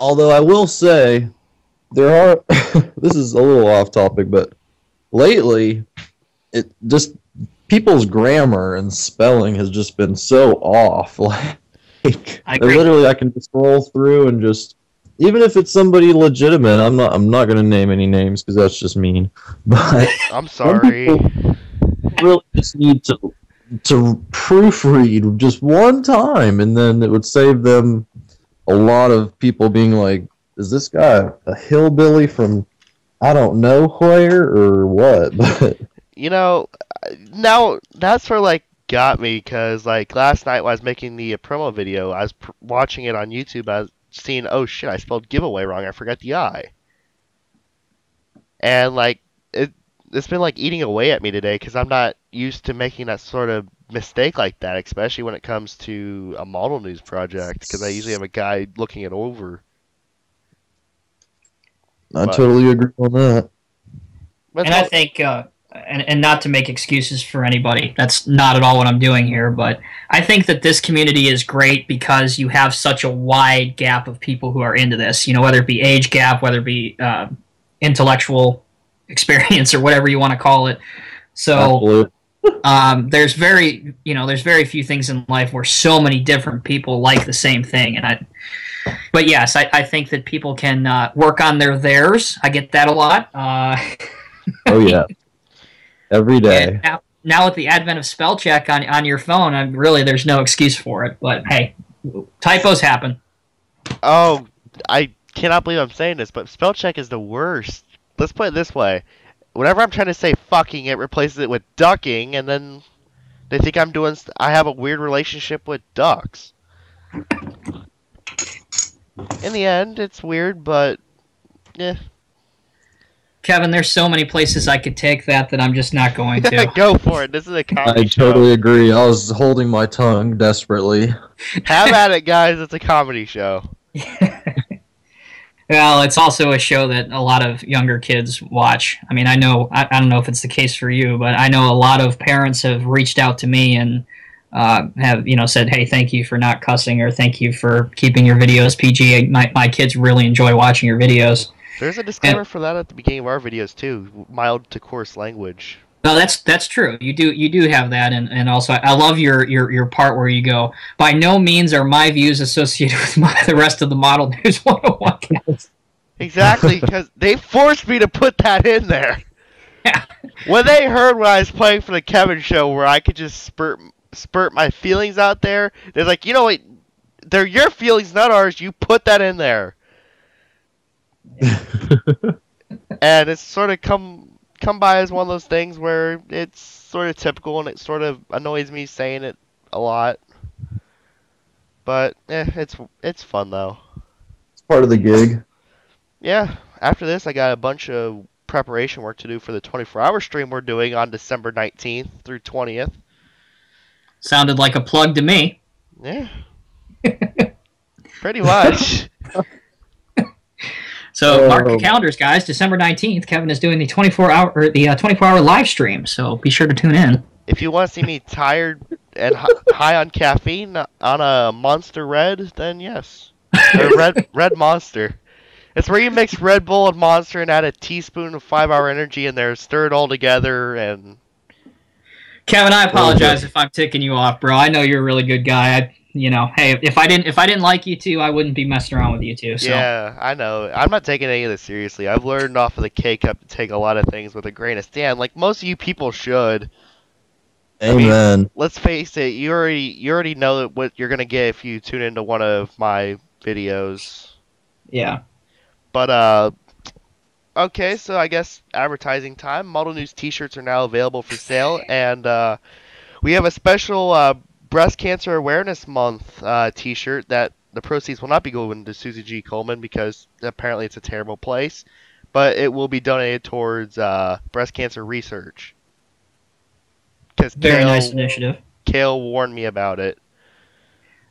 Although I will say, there are. This is a little off topic, but lately, it just people's grammar and spelling has just been so off. Like, literally, I can just scroll through and just, even if it's somebody legitimate, I'm not going to name any names because that's just mean. But I'm sorry. Really just need to proofread just one time, and then it would save them a lot of people being like, is this guy a hillbilly from I don't know where or what? But now that's where got me, because last night when I was making the promo video, I was watching it on YouTube. I was seeing, oh shit, I spelled giveaway wrong. I forgot the I. And it's been eating away at me today, because I'm not used to making that sort of mistake like that, especially when it comes to a model news project, because I usually have a guy looking it over. I totally agree on that. And I think, and not to make excuses for anybody, that's not at all what I'm doing here, but I think that this community is great because you have such a wide gap of people who are into this, whether it be age gap, whether it be intellectual experience or whatever you want to call it. So there's very few things in life where so many different people like the same thing. But yes, I think that people can work on theirs. I get that a lot. Oh yeah, every day. Now with the advent of spell check on your phone, there's no excuse for it. But hey, typos happen. Oh, I cannot believe I'm saying this, but spell check is the worst. Let's put it this way. Whenever I'm trying to say fucking, it replaces it with ducking, and then they think I have a weird relationship with ducks. In the end, it's weird, but yeah. Kevin, there's so many places I could take that I'm just not going to. Go for it. This is a comedy show. I totally agree. I was holding my tongue desperately. Have at it, guys. It's a comedy show. Well, it's also a show that a lot of younger kids watch. I mean, I don't know if it's the case for you, but I know a lot of parents have reached out to me and have said, hey, thank you for not cussing, or thank you for keeping your videos PG. My kids really enjoy watching your videos. There's a disclaimer for that at the beginning of our videos too. Mild to coarse language. No, that's true. You do have that, and also I love your part where you go, by no means are my views associated with the rest of the Model News 101 guys. Exactly, because they forced me to put that in there. Yeah. When they heard when I was playing for the Kevin show, where I could just spurt my feelings out there, they're like, you know what? They're your feelings, not ours. You put that in there. And it's sort of come by as one of those things where it's sort of typical, and it sort of annoys me saying it a lot. But it's fun though. It's part of the gig. Yeah. After this, I got a bunch of preparation work to do for the 24-hour stream we're doing on December 19th through 20th. Sounded like a plug to me. Yeah. Pretty much. So mark your calendars, guys. December 19th, Kevin is doing the 24-hour live stream. So be sure to tune in. If you want to see me tired and high on caffeine on a Monster Red, then yes. Or Red Monster. It's where you mix Red Bull and Monster and add a teaspoon of 5-hour energy in there, stir it all together, and... Kevin, I apologize if I'm ticking you off, bro. I know you're a really good guy. Hey, if I didn't like you two, I wouldn't be messing around with you two. So. Yeah, I know. I'm not taking any of this seriously. I've learned off of the K-Cup to take a lot of things with a grain of sand, like most of you people should. Amen. I mean, let's face it. You already know what you're gonna get if you tune into one of my videos. Yeah. But okay, so I guess advertising time. Model News T-shirts are now available for sale, and we have a special Breast Cancer Awareness Month T-shirt that the proceeds will not be going to Susie G. Coleman because apparently it's a terrible place, but it will be donated towards breast cancer research. Very nice initiative. Kale warned me about it.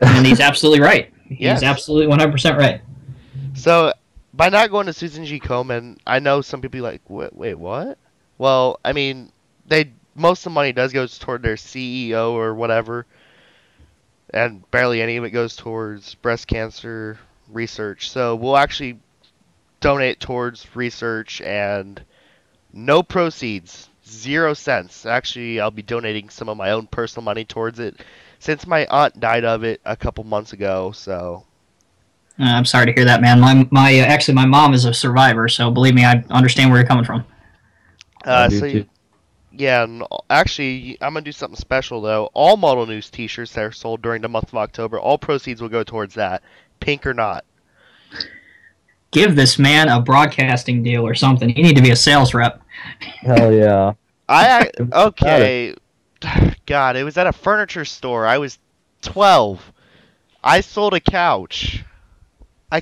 And he's absolutely right. He's Yes. absolutely 100% right. So, by not going to Susan G. Komen, I know some people are like, wait, what? Well, I mean, most of the money does go toward their CEO or whatever, and barely any of it goes towards breast cancer research. So we'll actually donate towards research, and no proceeds, 0 cents. Actually, I'll be donating some of my own personal money towards it, since my aunt died of it a couple months ago. So I'm sorry to hear that, man. Actually, my mom is a survivor, so believe me, I understand where you're coming from. Yeah, and actually, I'm going to do something special, though. All Model News t-shirts that are sold during the month of October, all proceeds will go towards that, pink or not. Give this man a broadcasting deal or something. You need to be a sales rep. Hell yeah. Okay. God, it was at a furniture store. I was 12. I sold a couch. I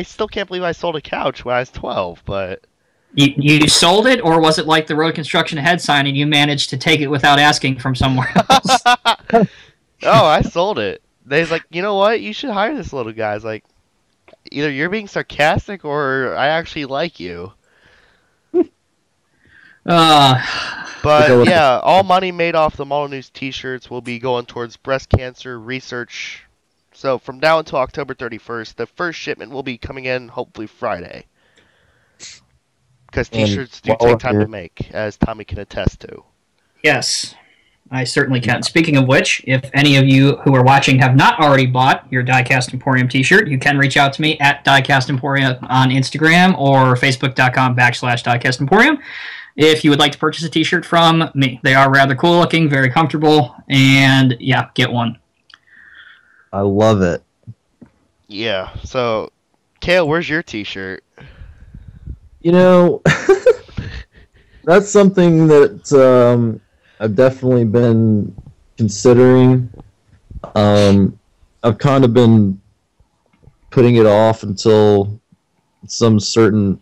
still can't believe I sold a couch when I was 12, but... You sold it, or was it like the Road Construction Ahead sign and you managed to take it without asking from somewhere else? Oh, I sold it. They's like, you know what? You should hire this little guy. It's like, either you're being sarcastic or I actually like you. But yeah, all money made off the Model News t-shirts will be going towards breast cancer research. So from now until October 31st, the first shipment will be coming in hopefully Friday. Because t-shirts do take time to make, as Tommy can attest to. Yes, I certainly can. Speaking of which, if any of you who are watching have not already bought your Diecast Emporium t-shirt, you can reach out to me at Diecast Emporium on Instagram or Facebook.com/Diecast Emporium if you would like to purchase a t-shirt from me. They are rather cool looking, very comfortable, and yeah, get one. I love it. Yeah, so, Kale, where's your t-shirt? You know, that's something that I've definitely been considering. I've kind of been putting it off until some certain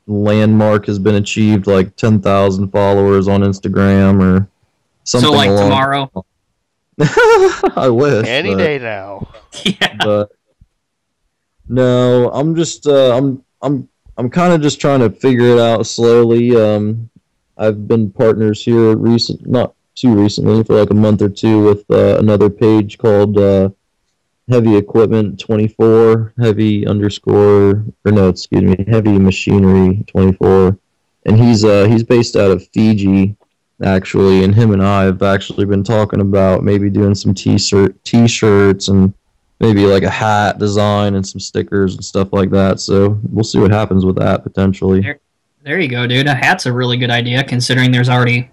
landmark has been achieved, like 10,000 followers on Instagram or something. So, like tomorrow? I wish. Any day now. Yeah. But no, I'm just I'm kind of just trying to figure it out slowly. I've been partners here not too recently, for like a month or two, with another page called Heavy Equipment 24, Heavy Machinery 24, and he's based out of Fiji, actually, and him and I have actually been talking about maybe doing some t-shirts and maybe like a hat design and some stickers and stuff like that. So we'll see what happens with that potentially. There you go, dude. A hat's a really good idea, considering there's already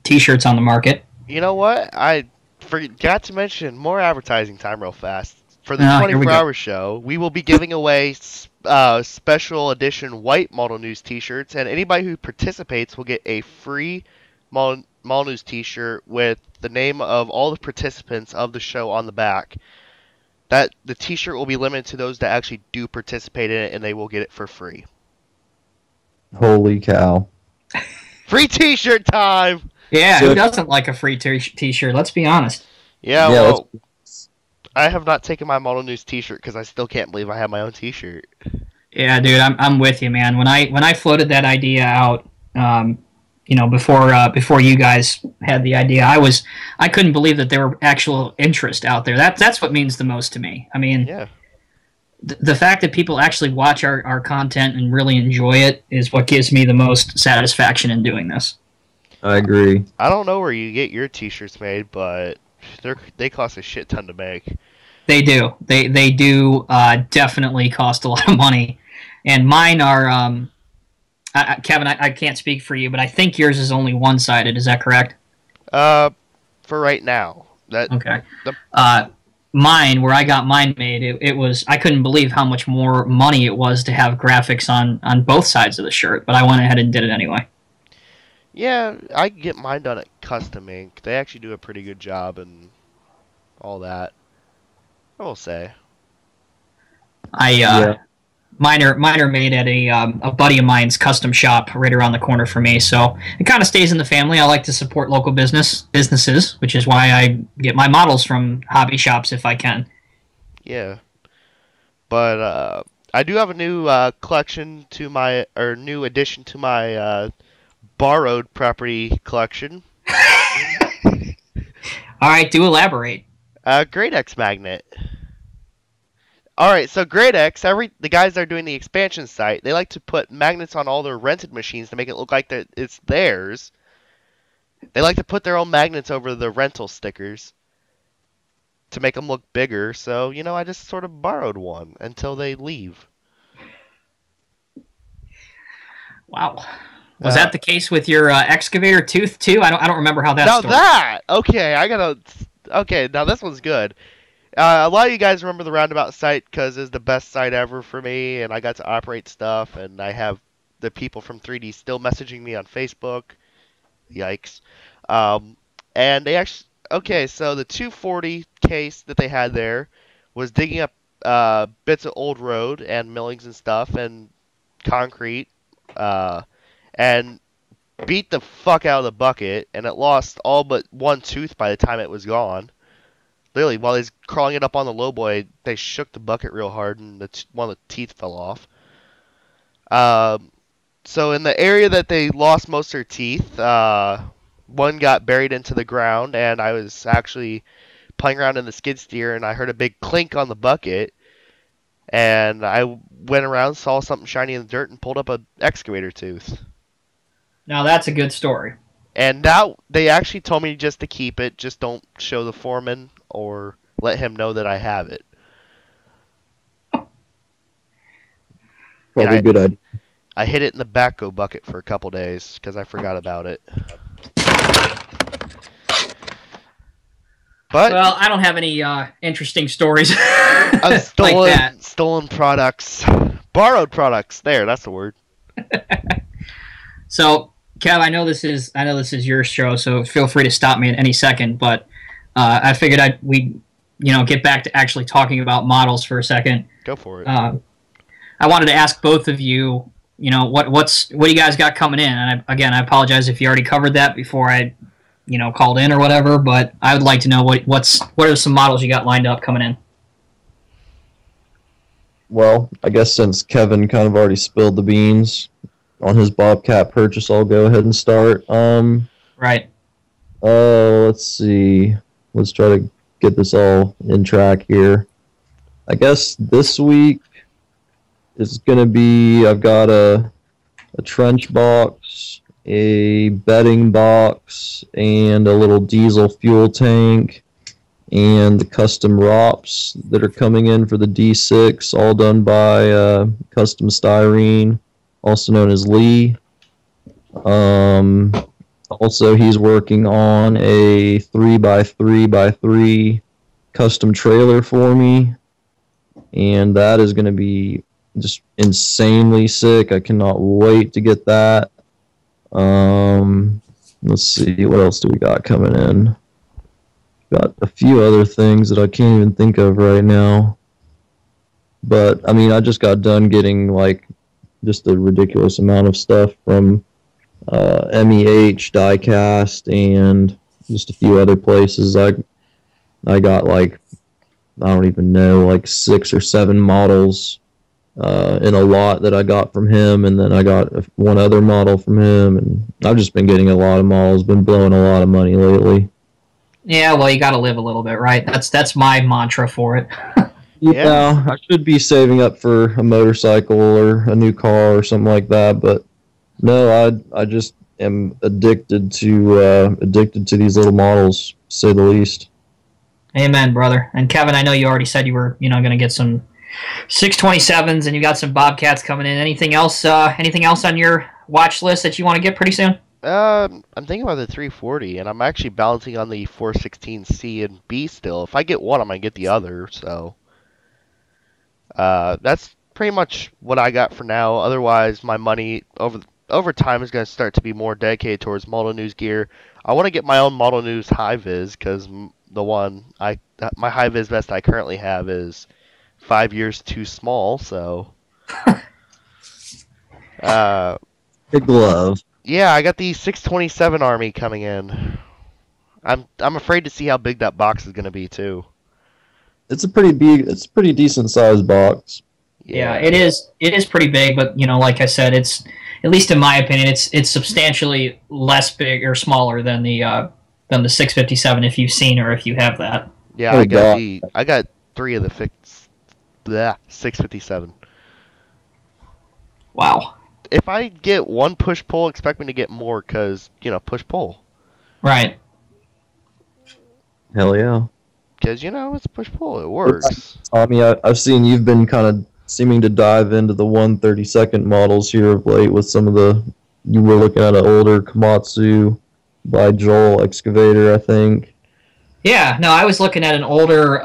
t-shirts on the market. You know what? I forgot to mention more advertising time real fast. For the 24-hour show, we will be giving away special edition white Model News t-shirts, and anybody who participates will get a free Model News t-shirt with the name of all the participants of the show on the back. The t-shirt will be limited to those that actually do participate in it, and they will get it for free. Holy cow. Free t-shirt time! Yeah, who doesn't like a free t-shirt? Let's be honest. Yeah, well, I have not taken my Model News t-shirt because I still can't believe I have my own t-shirt. Yeah, dude, I'm with you, man. When I floated that idea out, before you guys had the idea, I couldn't believe that there were actual interest out there. That's what means the most to me. I mean, yeah. the fact that people actually watch our content and really enjoy it is what gives me the most satisfaction in doing this. I agree. I don't know where you get your t-shirts made, but they cost a shit ton to make. They do. They do definitely cost a lot of money. And mine are, Kevin, I can't speak for you, but I think yours is only one-sided. Is that correct? For right now. Okay. Mine, where I got mine made, it was, I couldn't believe how much more money it was to have graphics on both sides of the shirt, but I went ahead and did it anyway. Yeah, I get mine done at Custom Ink. They actually do a pretty good job and all that, I will say. Mine are made at a buddy of mine's custom shop right around the corner from me, so it kind of stays in the family. I like to support local businesses, which is why I get my models from hobby shops if I can. Yeah, but I do have a new collection to my, or new addition to my borrowed property collection. All right, do elaborate. Great X magnet. Alright, so Great X, the guys that are doing the expansion site, they like to put magnets on all their rented machines to make it look like it's theirs. They like to put their own magnets over the rental stickers to make them look bigger, so, you know, I just sort of borrowed one until they leave. Wow. Was that the case with your excavator tooth, too? I don't remember how that Now started. that! Okay, okay, now this one's good. A lot of you guys remember the Roundabout site because it's the best site ever for me, and I got to operate stuff, and I have the people from 3D still messaging me on Facebook. Yikes. And they actually... Okay, so the 240 case that they had there was digging up bits of old road and millings and stuff, and concrete, and beat the fuck out of the bucket, and it lost all but one tooth by the time it was gone. Literally, while he's crawling it up on the lowboy, they shook the bucket real hard, and one of the teeth fell off. So in the area that they lost most of their teeth, one got buried into the ground, and I was actually playing around in the skid steer, and I heard a big clink on the bucket, and I went around, saw something shiny in the dirt, and pulled up an excavator tooth. Now that's a good story. And now they actually told me just to keep it, just don't show the foreman or let him know that I have it. Probably a good idea. I hid it in the backhoe bucket for a couple days because I forgot about it. But well, I don't have any interesting stories stolen, like that. Stolen products, borrowed products. There, that's the word. So, Kev, I know this is your show, so feel free to stop me at any second. But I figured we'd get back to actually talking about models for a second. Go for it. I wanted to ask both of you, what do you guys got coming in? And I apologize if you already covered that before I, called in or whatever. But I would like to know what are some models you got lined up coming in. Well, I guess since Kevin kind of already spilled the beans on his Bobcat purchase, I'll go ahead and start. Right. Let's see. Let's try to get this all in track here. I guess this week is going to be, I've got a trench box, a bedding box, and a little diesel fuel tank, and the custom ROPS that are coming in for the D6, all done by Custom Styrene, also known as Lee. Also, he's working on a 3x3x3 custom trailer for me, and that is going to be just insanely sick. I cannot wait to get that. Let's see, what else do we got coming in? Got a few other things that I can't even think of right now. But, I mean, I just got done getting, just a ridiculous amount of stuff from MEH, Diecast, and just a few other places. I got, I don't even know, 6 or 7 models in a lot that I got from him, and then I got one other model from him, and I've just been getting a lot of models, been blowing a lot of money lately. Yeah, well, you got to live a little bit, right? That's my mantra for it. Yeah, I should be saving up for a motorcycle or a new car or something like that, but no, I just am addicted to these little models, to say the least. Amen, brother. And Kevin, I know you already said you were, going to get some 627s, and you got some Bobcats coming in. Anything else? Anything else on your watch list that you want to get pretty soon? I'm thinking about the 340, and I'm actually balancing on the 416C and B still. If I get one, I might get the other. So that's pretty much what I got for now. Otherwise, my money over time is going to start to be more dedicated towards Model News gear. I want to get my own Model News high vis because my high vis vest I currently have is 5 years too small. So Big glove. yeah, I got the 627 Army coming in. I'm afraid to see how big that box is going to be too. It's a pretty decent sized box. Yeah, it is. It is pretty big, but like I said, it's, at least in my opinion, it's substantially less big or smaller than the 657 if you've seen or if you have that. Yeah, I got 3 of the 657. Wow. If I get one push pull, expect me to get more because push pull. Right. Hell yeah. Because it's push pull, it works. Tommy, I've seen you've been kind of seeming to dive into the 132nd models here of late with some of you were looking at an older Komatsu by Joel excavator, I think. Yeah, no, I was looking at an older,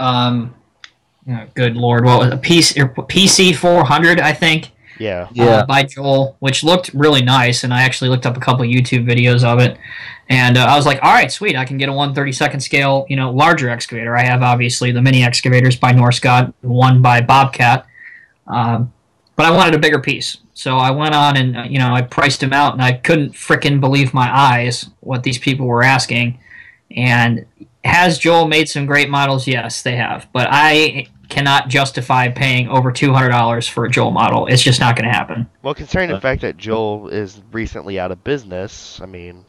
good lord, what was it, PC 400, I think. Yeah. By Joel, which looked really nice, and I actually looked up a couple of YouTube videos of it, and I was like, all right, sweet, I can get a 1/32 scale, larger excavator. I have, obviously, the mini excavators by Norscott, one by Bobcat, but I wanted a bigger piece. So I went on and, I priced them out, and I couldn't frickin' believe my eyes what these people were asking. And has Joel made some great models? Yes, they have. But I cannot justify paying over $200 for a Joel model. It's just not going to happen. Well, considering the fact that Joel is recently out of business, I mean.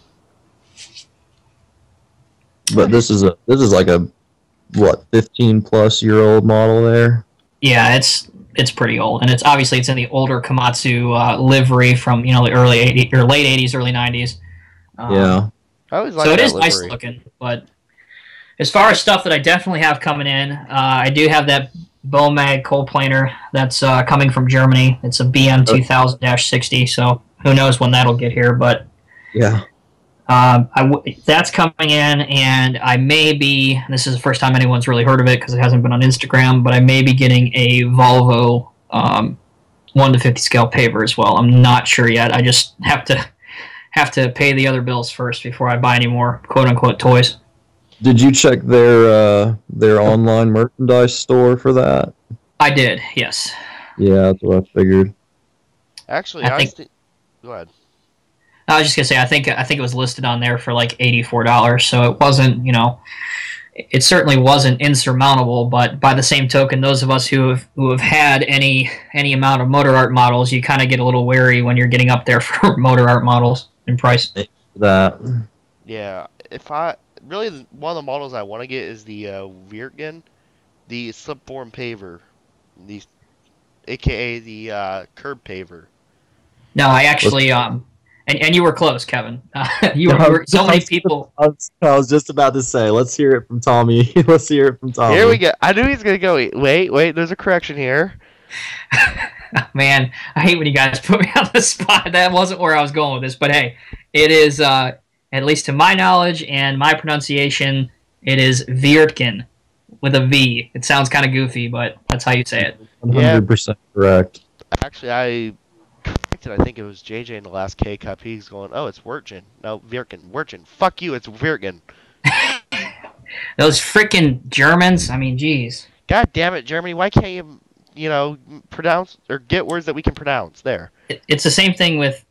But this is like a 15-plus-year-old model there. Yeah, it's pretty old, and it's in the older Komatsu livery from the early 80s or late 80s, early 90s. Yeah. I always liked so it that is livery. nice looking, but as far as stuff that I definitely have coming in, I do have that Bomag coal planer that's coming from Germany. It's a BM 2000-60, so who knows when that'll get here, but yeah. That's coming in, and I may be, this is the first time anyone's really heard of it because it hasn't been on Instagram, but I may be getting a Volvo 1/50 scale paver as well. I'm not sure yet. I just have to pay the other bills first before I buy any more quote-unquote toys. Did you check their online merchandise store for that? I did, yes. Yeah, that's what I figured. Actually, go ahead. I was just gonna say, I think it was listed on there for like $84, so it wasn't, it certainly wasn't insurmountable. But by the same token, those of us who have had any amount of motor art models, you kind of get a little wary when you're getting up there for motor art models in price. That. Yeah, one of the models I want to get is the Wirtgen, the slipform paver, aka the curb paver. No, I actually And you were close, Kevin. You were so many people. I was just about to say, let's hear it from Tommy. Let's hear it from Tommy. Here we go. I knew he was going to go. Wait, there's a correction here. Man, I hate when you guys put me on the spot. That wasn't where I was going with this. But hey, it is, at least to my knowledge and my pronunciation, it is Wirtgen with a V. It sounds kind of goofy, but that's how you say it. 100% correct. Actually, I think it was JJ in the last K Cup. He's going, oh, it's Wirtgen. No, Wirtgen. Fuck you, it's Wirtgen. Those freaking Germans. I mean, geez. God damn it, Germany. Why can't you, pronounce or get words that we can pronounce? There. It's the same thing with,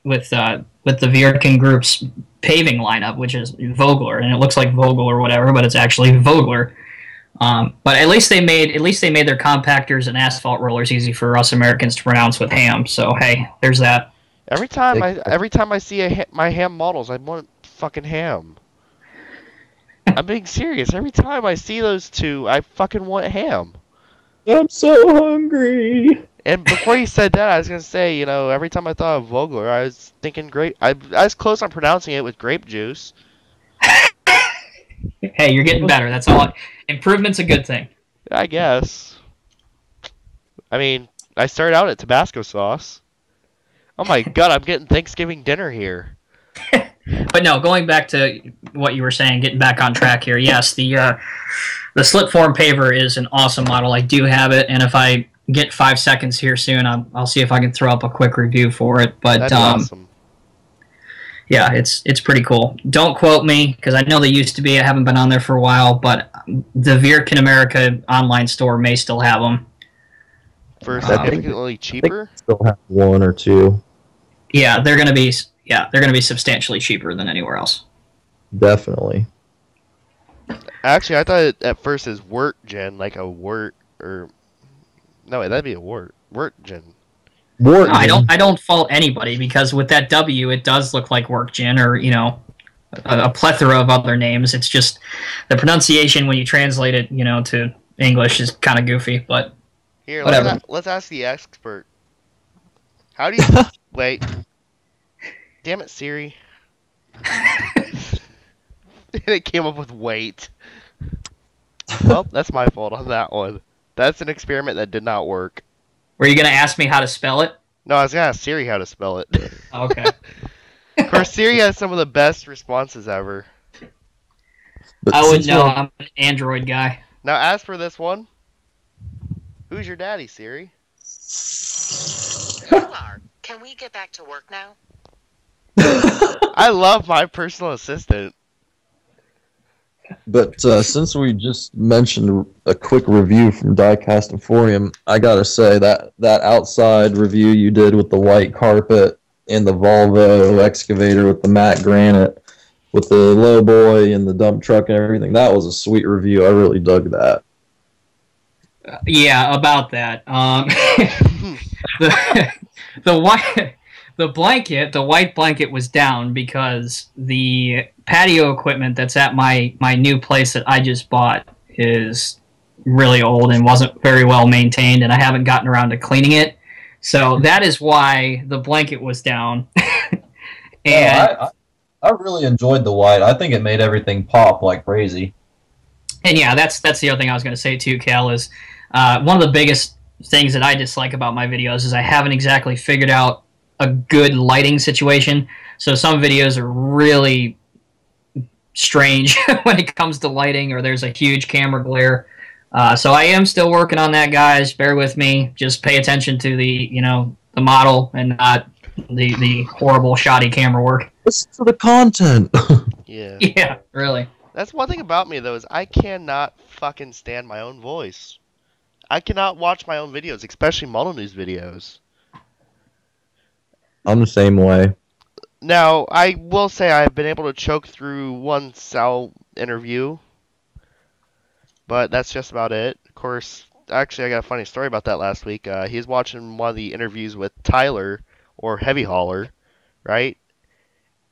with the Wirtgen Group's paving lineup, which is Vogler, and it looks like Vogel or whatever, but it's actually Vogler. But at least they made their compactors and asphalt rollers easy for us Americans to pronounce with ham. So hey, there's that. Every time I see my ham models, I want fucking ham. I'm being serious. Every time I see those two, I fucking want ham. I'm so hungry. And before you said that, I was gonna say, you know, every time I thought of Vogler, I was thinking grape. I was close on pronouncing it with grape juice. Hey, you're getting better. That's all. Improvement's a good thing. I guess. I mean, I started out at Tabasco sauce. Oh my god, I'm getting Thanksgiving dinner here. But no, going back to what you were saying, getting back on track here. Yes, the slip form paver is an awesome model. I do have it, and if I get 5 seconds here soon, I'll see if I can throw up a quick review for it. But That'd be awesome. Yeah, it's pretty cool. Don't quote me, because I know they used to be. I haven't been on there for a while, but the Virkin America online store may still have them. For significantly cheaper? I still have one or two. Yeah, they're gonna be substantially cheaper than anywhere else. Definitely. Actually, I thought it at first as wort gen, like a wort or no, that'd be a wort gen. Wharton. I don't fault anybody, because with that W, it does look like work gin, or a plethora of other names. It's just the pronunciation when you translate it, to English is kind of goofy, but Here, whatever. let's ask the expert. How do you wait? Damn it, Siri. It came up with wait. Well, that's my fault on that one. That's an experiment that did not work. Were you gonna ask me how to spell it? No, I was gonna ask Siri how to spell it. Okay. Of course, Siri has some of the best responses ever. But I would since know. we're- I'm an Android guy. Now, as for this one, who's your daddy, Siri? You are. Can we get back to work now? I love my personal assistant. But since we just mentioned a quick review from DiecastEmporium, I gotta say that outside review you did with the white carpet and the Volvo excavator with the matte granite, with the low boy and the dump truck and everything, that was a sweet review. I really dug that. Yeah, about that. The white blanket was down because the patio equipment that's at my new place that I just bought is really old and wasn't very well maintained, and I haven't gotten around to cleaning it. So that is why the blanket was down. And I really enjoyed the white. I think it made everything pop like crazy. And yeah, that's the other thing I was going to say too, Cal, is one of the biggest things that I dislike about my videos is I haven't exactly figured out a good lighting situation. So some videos are really strange when it comes to lighting, or there's a huge camera glare. So I am still working on that, guys. Bear with me. Just pay attention to the model and not the horrible shoddy camera work. Listen to the content. Yeah. Yeah, really. That's one thing about me, though, is I cannot fucking stand my own voice. I cannot watch my own videos, especially model news videos. I'm the same way. Now, I will say I've been able to choke through one Sal interview, but that's just about it. Of course, actually, I got a funny story about that last week. He was watching one of the interviews with Tyler, or Heavy Hauler, right?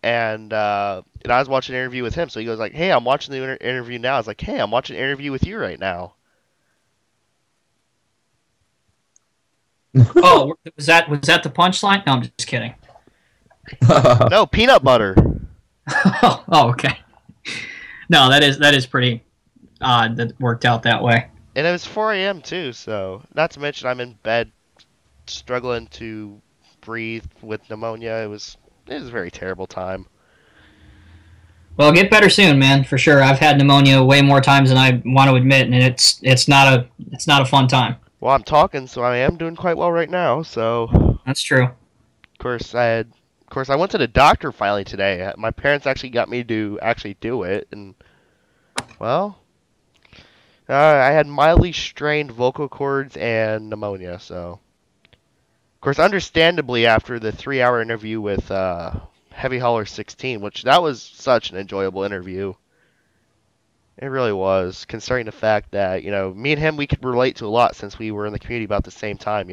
And I was watching an interview with him, so he goes like, "Hey, I'm watching the interview now." I was like, "Hey, I'm watching an interview with you right now." Oh, was that the punchline? No, I'm just kidding. No, peanut butter. Oh, okay. No, that is pretty odd that it worked out that way. And it was 4 a.m. too, so not to mention I'm in bed struggling to breathe with pneumonia. It was a very terrible time. Well, get better soon, man, for sure. I've had pneumonia way more times than I want to admit, and it's not a fun time. Well, I'm talking, so I am doing quite well right now. So, That's true. of course, I went to the doctor finally today. My parents actually got me to actually do it, and well, I had mildly strained vocal cords and pneumonia. So, of course, understandably, after the 3-hour interview with Heavy Hauler 16, which that was such an enjoyable interview. It really was, considering the fact that, me and him, we could relate to a lot since we were in the community about the same time,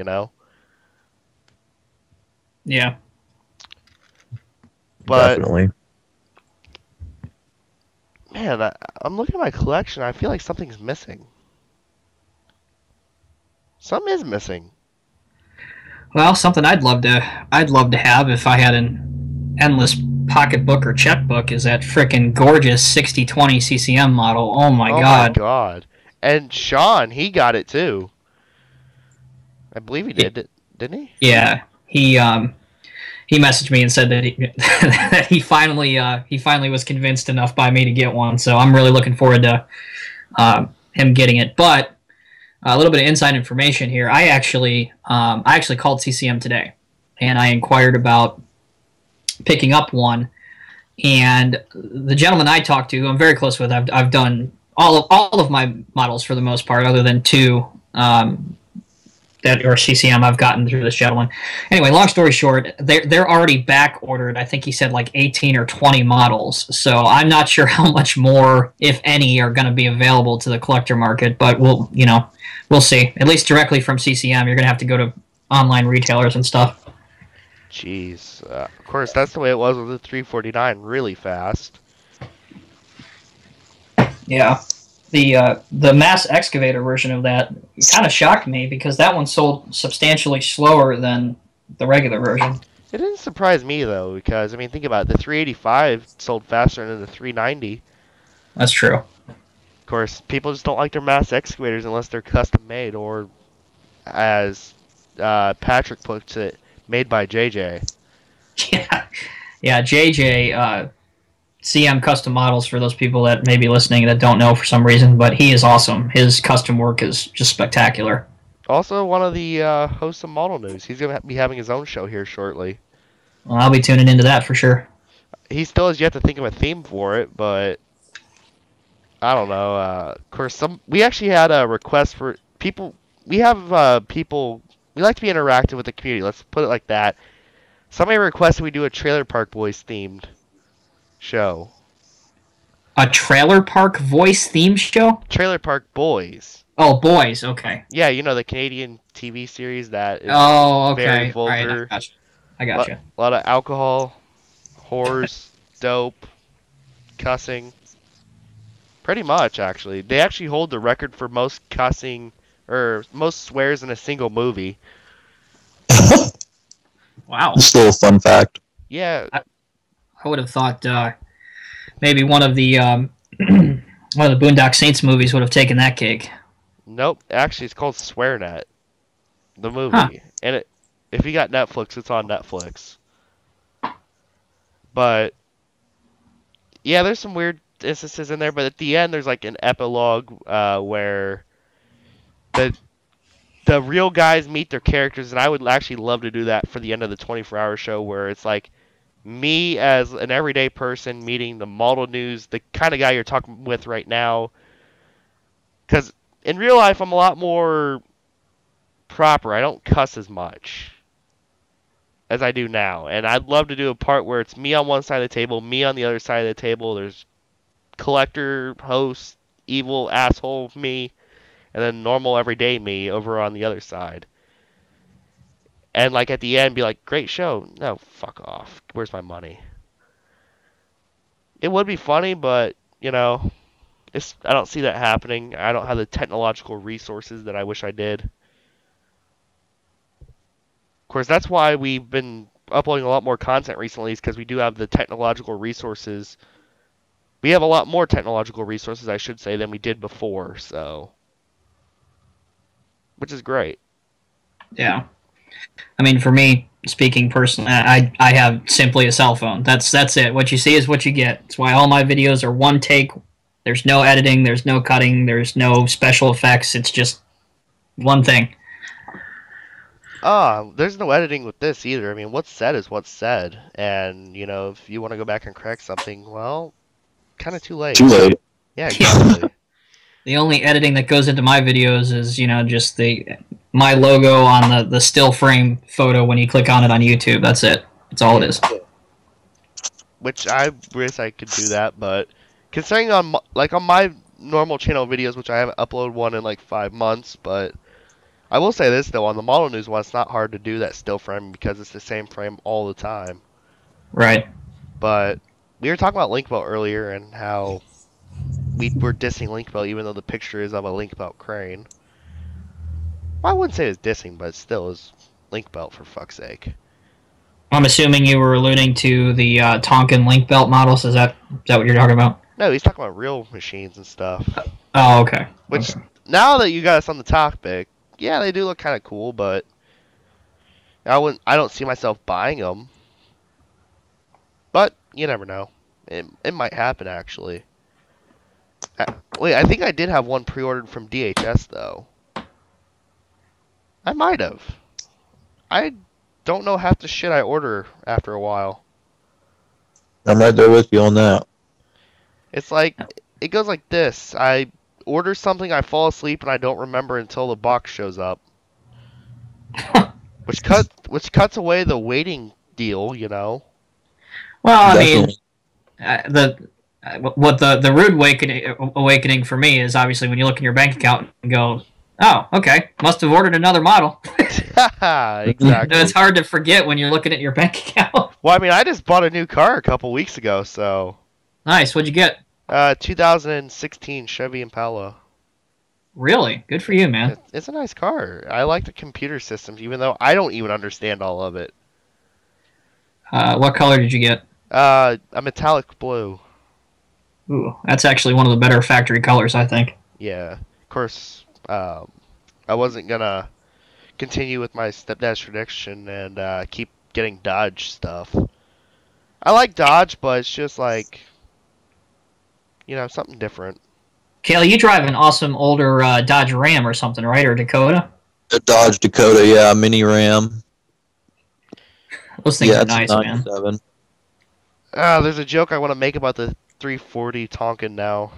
Yeah. But, Definitely. Man, I'm looking at my collection. I feel like something's missing. Something is missing. Well, something I'd love to have if I had an endless pocketbook or checkbook is that frickin' gorgeous 6020 CCM model. Oh my Oh my god. god. And Sean, he got it too. I believe he did, didn't he? Yeah, he messaged me and said that that he finally was convinced enough by me to get one. So I'm really looking forward to him getting it. But a little bit of inside information here. I actually called CCM today, and I inquired about picking up one. And the gentleman I talked to, who I'm very close with, I've done all of my models for the most part, other than two that or CCM I've gotten through this gentleman. Anyway, long story short, they're already back ordered. I think he said like 18 or 20 models. So I'm not sure how much more, if any, are going to be available to the collector market. But we'll see. At least directly from CCM, you're going to have to go to online retailers and stuff. Jeez. Of course, that's the way it was with the 349. Really fast. Yeah. The mass excavator version of that kind of shocked me because that one sold substantially slower than the regular version. It didn't surprise me though, because I mean, think about it. The 385 sold faster than the 390. That's true. Of course, people just don't like their mass excavators unless they're custom made, or as Patrick puts it, made by JJ. Yeah, JJ, CM Custom Models, for those people that may be listening that don't know for some reason, but he is awesome. His custom work is just spectacular. Also, one of the hosts of Model News. He's going to be having his own show here shortly. Well, I'll be tuning into that for sure. He still has yet to think of a theme for it, but I don't know. Of course, we actually had a request for people. We have people. We like to be interactive with the community. Let's put it like that. Somebody requested we do a Trailer Park Boys themed show. A Trailer Park Voice theme show? Trailer Park Boys. Oh, boys. Okay. Yeah, you know the Canadian TV series that is very vulgar. All right, I gotcha. A lot of alcohol, whores, dope, cussing. Pretty much, actually. They actually hold the record for most cussing or most swears in a single movie. Wow. Just a little fun fact. Yeah. I would have thought maybe one of the one of the Boondock Saints movies would have taken that cake. Nope. Actually, it's called SwearNet, the movie. Huh. And if you got Netflix, it's on Netflix. But yeah, there's some weird instances in there. But at the end, there's like an epilogue where the real guys meet their characters, and I would actually love to do that for the end of the 24-hour show, where it's like me as an everyday person meeting the Model News, the kind of guy you're talking with right now. Because in real life, I'm a lot more proper. I don't cuss as much as I do now. And I'd love to do a part where it's me on one side of the table, me on the other side of the table. There's collector, host, evil, asshole me, and then normal, everyday me over on the other side. And like at the end, be like, great show. No, fuck off. Where's my money? It would be funny, but, you know, I don't see that happening. I don't have the technological resources that I wish I did. Of course, that's why we've been uploading a lot more content recently, is because we do have the technological resources. We have a lot more technological resources, I should say, than we did before, so. Which is great. Yeah. I mean, for me, speaking personally, I have simply a cell phone. That's it. What you see is what you get. That's why all my videos are one take. There's no editing. There's no cutting. There's no special effects. It's just one thing. There's no editing with this either. I mean, what's said is what's said. And, you know, if you want to go back and correct something, well, kind of too late. Too late. Yeah, exactly. The only editing that goes into my videos is, you know, just my logo on the still frame photo when you click on it on YouTube. That's it. That's all it is. Which I wish I could do that, but considering on my normal channel videos, which I haven't uploaded one in like 5 months, but I will say this though, on the Model News one, it's not hard to do that still frame because it's the same frame all the time. Right. But we were talking about Linkboat earlier and how we were dissing link belt, even though the picture is of a link belt crane. Well, I wouldn't say it's dissing, but it still is link belt for fuck's sake. I'm assuming you were alluding to the Tonkin link belt models. Is that what you're talking about? No, he's talking about real machines and stuff. Oh, okay. Which, Okay. now that you got us on the topic, yeah, they do look kind of cool, but I don't see myself buying them. But you never know. It might happen, actually. Wait, I think I did have one pre-ordered from DHS, though. I might have. I don't know half the shit I order after a while. I'm right there with you on that. It's like, it goes like this. I order something, I fall asleep, and I don't remember until the box shows up. which cuts away the waiting deal, you know? Well, I mean, the rude awakening for me is obviously when you look in your bank account and go, oh, okay, must have ordered another model. Exactly. It's hard to forget when you're looking at your bank account. Well, I mean, I just bought a new car a couple weeks ago, so... Nice, what'd you get? 2016 Chevy Impala. Really? Good for you, man. It's a nice car. I like the computer systems, even though I don't even understand all of it. What color did you get? A metallic blue. Ooh, that's actually one of the better factory colors, I think. Yeah. Of course, I wasn't gonna continue with my stepdad's tradition and keep getting Dodge stuff. I like Dodge, but it's just like, you know, something different. Kale, you drive an awesome older Dodge Ram or something, right? Or Dakota? A Dodge Dakota, yeah, mini Ram. Those things Yeah, are it's nice, a man. 97. There's a joke I want to make about the 340 Tonkin now.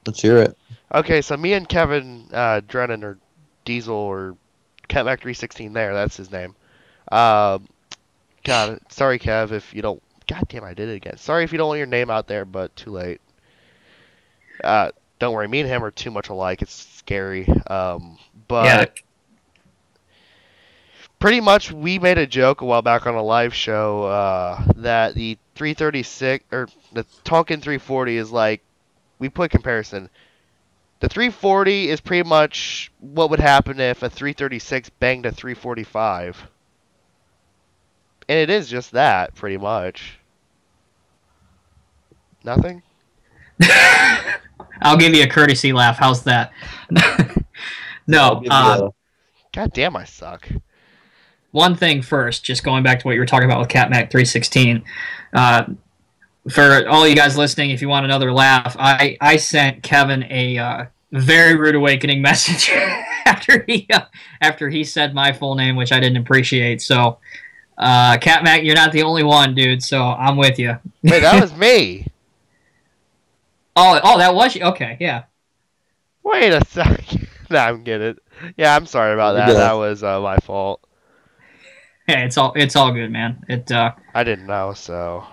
Let's hear it. Okay, so me and Kevin Drennan, or Diesel, or Catmac 316 there, that's his name. God, sorry, Kev, if you don't... God damn, I did it again. Sorry if you don't want your name out there, but too late. Don't worry, me and him are too much alike. It's scary. But Yeah. pretty much we made a joke a while back on a live show that the 336 or the Tonkin 340 is like, we put comparison. The 340 is pretty much what would happen if a 336 banged a 345. And it is just that, pretty much. Nothing? I'll give you a courtesy laugh. How's that? No. God damn, I suck. One thing first, just going back to what you were talking about with Catmac 316. For all you guys listening, if you want another laugh, I sent Kevin a very rude awakening message after he said my full name, which I didn't appreciate. So, Catmac, you're not the only one, dude. So I'm with you. Wait, that was me. Oh, that was you. Okay, yeah. Wait a second. Nah, I'm getting it. Yeah, I'm sorry about that. That was my fault. Yeah, it's all good, man. I didn't know, so.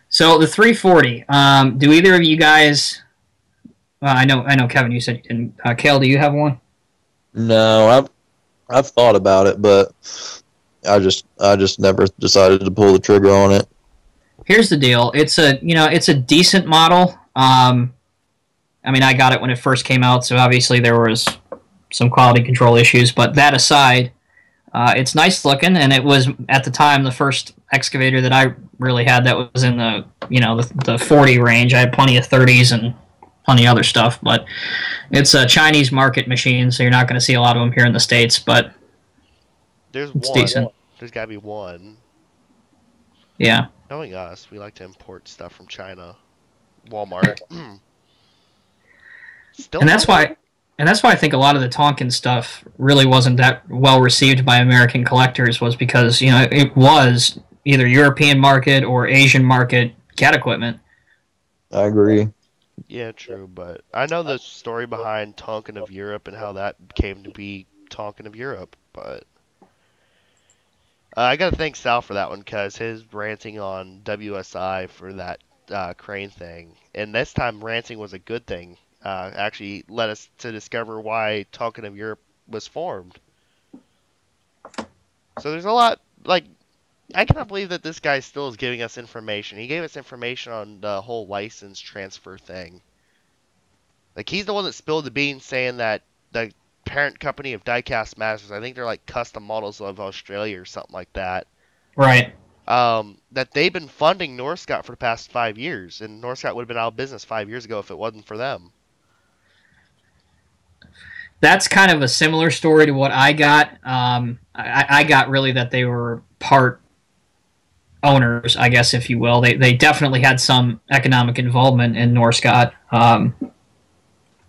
So the 340. Do either of you guys? I know, Kevin. You said you didn't. Kale, do you have one? No, I've thought about it, but I just never decided to pull the trigger on it. Here's the deal. It's a decent model. I mean, I got it when it first came out, so obviously there was some quality control issues. But that aside, it's nice looking, and it was at the time the first excavator that I really had that was in the 40 range. I had plenty of 30s and plenty of other stuff, but it's a Chinese market machine, so you're not going to see a lot of them here in the States. But it's one. Decent. There's got to be one. Yeah. Knowing us, we like to import stuff from China. Walmart. And that's why I think a lot of the Tonkin stuff really wasn't that well received by American collectors, was because, it was either European market or Asian market cat equipment. I agree. Yeah, true, but I know the story behind Tonkin of Europe and how that came to be Tonkin of Europe, but I gotta thank Sal for that one, because his ranting on WSI for that crane thing, and this time ranting was a good thing, actually led us to discover why Tonkin of Europe was formed. So there's a lot, like, I cannot believe that this guy still is giving us information. He gave us information on the whole license transfer thing. Like, he's the one that spilled the beans saying that the parent company of Diecast Masters, I think they're like Custom Models of Australia or something like that. Right. That they've been funding Norscot for the past 5 years, and Norscot would have been out of business 5 years ago if it wasn't for them. That's kind of a similar story to what I got. I got really that they were part owners, I guess, if you will. They definitely had some economic involvement in Norscot.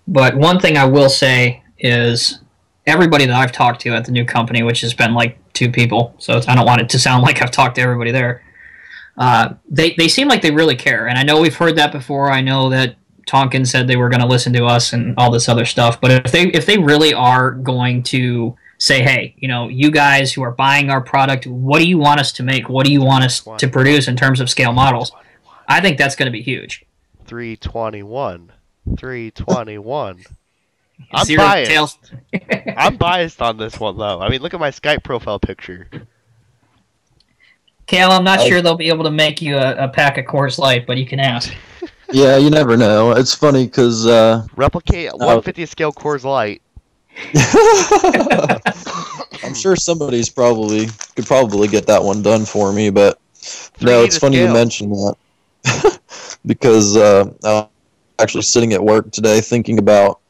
But one thing I will say is everybody that I've talked to at the new company, which has been like 2 people, so I don't want it to sound like I've talked to everybody there, they seem like they really care. And I know we've heard that before. I know that Tonkin said they were going to listen to us and all this other stuff. But if they really are going to say, hey, you guys who are buying our product, what do you want us to make? What do you want us to produce in terms of scale models? I think that's going to be huge. 321. 321. I'm Zero biased. tails. I'm biased on this one, though. I mean, look at my Skype profile picture. Cal, I'm not sure they'll be able to make you a pack of Coors Light, but you can ask. Yeah, you never know. It's funny because replicate 150th scale Coors Light. I'm sure somebody's could probably get that one done for me, but no, it's funny you mention that because I was actually sitting at work today thinking about